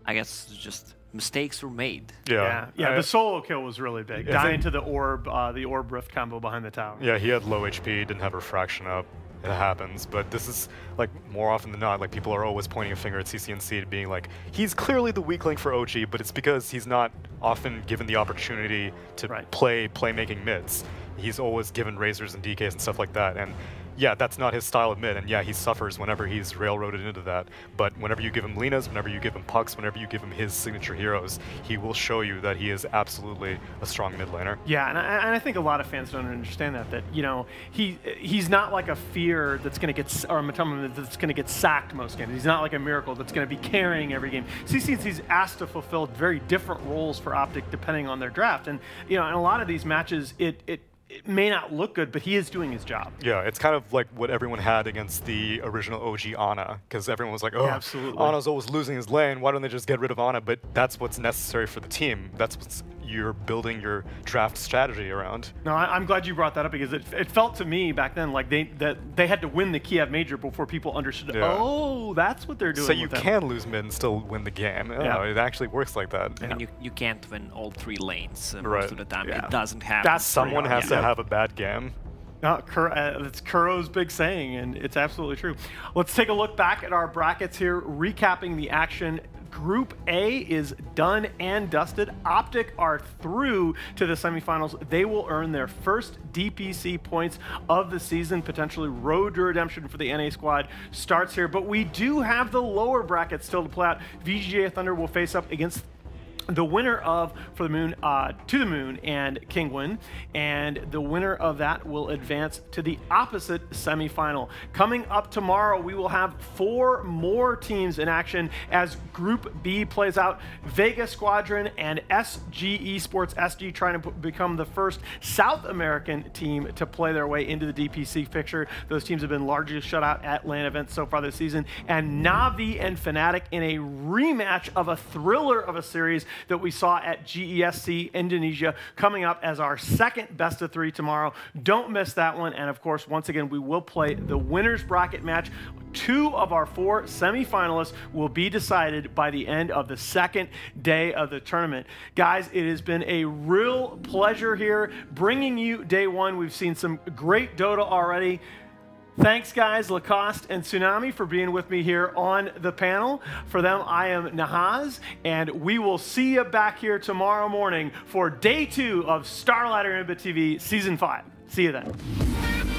I guess just mistakes were made. Yeah. The solo kill was really big. Dying to the orb rift combo behind the tower. Yeah, he had low HP, didn't have refraction up. It happens, but this is like more often than not, like people are always pointing a finger at CCNC to being like, he's clearly the weak link for OG, but it's because he's not often given the opportunity to play playmaking mids. He's always given razors and DKs and stuff like that, and yeah, that's not his style of mid, and yeah, he suffers whenever he's railroaded into that. But whenever you give him Linas, whenever you give him Pucks, whenever you give him his signature heroes, he will show you that he is absolutely a strong mid laner. Yeah, and I think a lot of fans don't understand that you know, he's not like a fear that's going to get, or a Matoma that's going to get sacked most games. He's not like a Miracle that's going to be carrying every game. CCNC's asked to fulfill very different roles for OpTic depending on their draft, and you know, in a lot of these matches, it may not look good, but he is doing his job. Yeah, it's kind of like what everyone had against the original OG Ana, because everyone was like, oh, absolutely. Ana's always losing his lane, why don't they just get rid of Ana? But that's what's necessary for the team. That's what you're building your draft strategy around. No, I'm glad you brought that up, because it felt to me back then like they had to win the Kiev Major before people understood, oh, that's what they're doing. So you can lose mid and still win the game. Yeah. It actually works like that. I mean, you can't win all 3 lanes most of the time. It doesn't happen. That's someone has to have a bad game. No, it's Kuro's big saying, and it's absolutely true. Let's take a look back at our brackets here, recapping the action. Group A is done and dusted. OpTic are through to the semifinals. They will earn their first DPC points of the season. Potentially road to redemption for the NA squad starts here. But we do have the lower bracket still to play out. VGJ.Thunder will face up against the winner of To the Moon and Kingwin, and the winner of that will advance to the opposite semifinal. Coming up tomorrow, we will have 4 more teams in action as Group B plays out. Vega Squadron and SG Esports, SG trying to become the first South American team to play their way into the DPC picture. Those teams have been largely shut out at LAN events so far this season. And Na'Vi and Fnatic in a rematch of a thriller of a series that we saw at GESC Indonesia, coming up as our second best of 3 tomorrow. Don't miss that one. And of course, once again, we will play the winner's bracket match. 2 of our 4 semifinalists will be decided by the end of the second day of the tournament. Guys, it has been a real pleasure here bringing you day 1. We've seen some great Dota already. Thanks, guys, Lacoste and Tsunami, for being with me here on the panel. For them, I am Nahaz, and we will see you back here tomorrow morning for day 2 of Starlighter ImbaTV Season 5. See you then.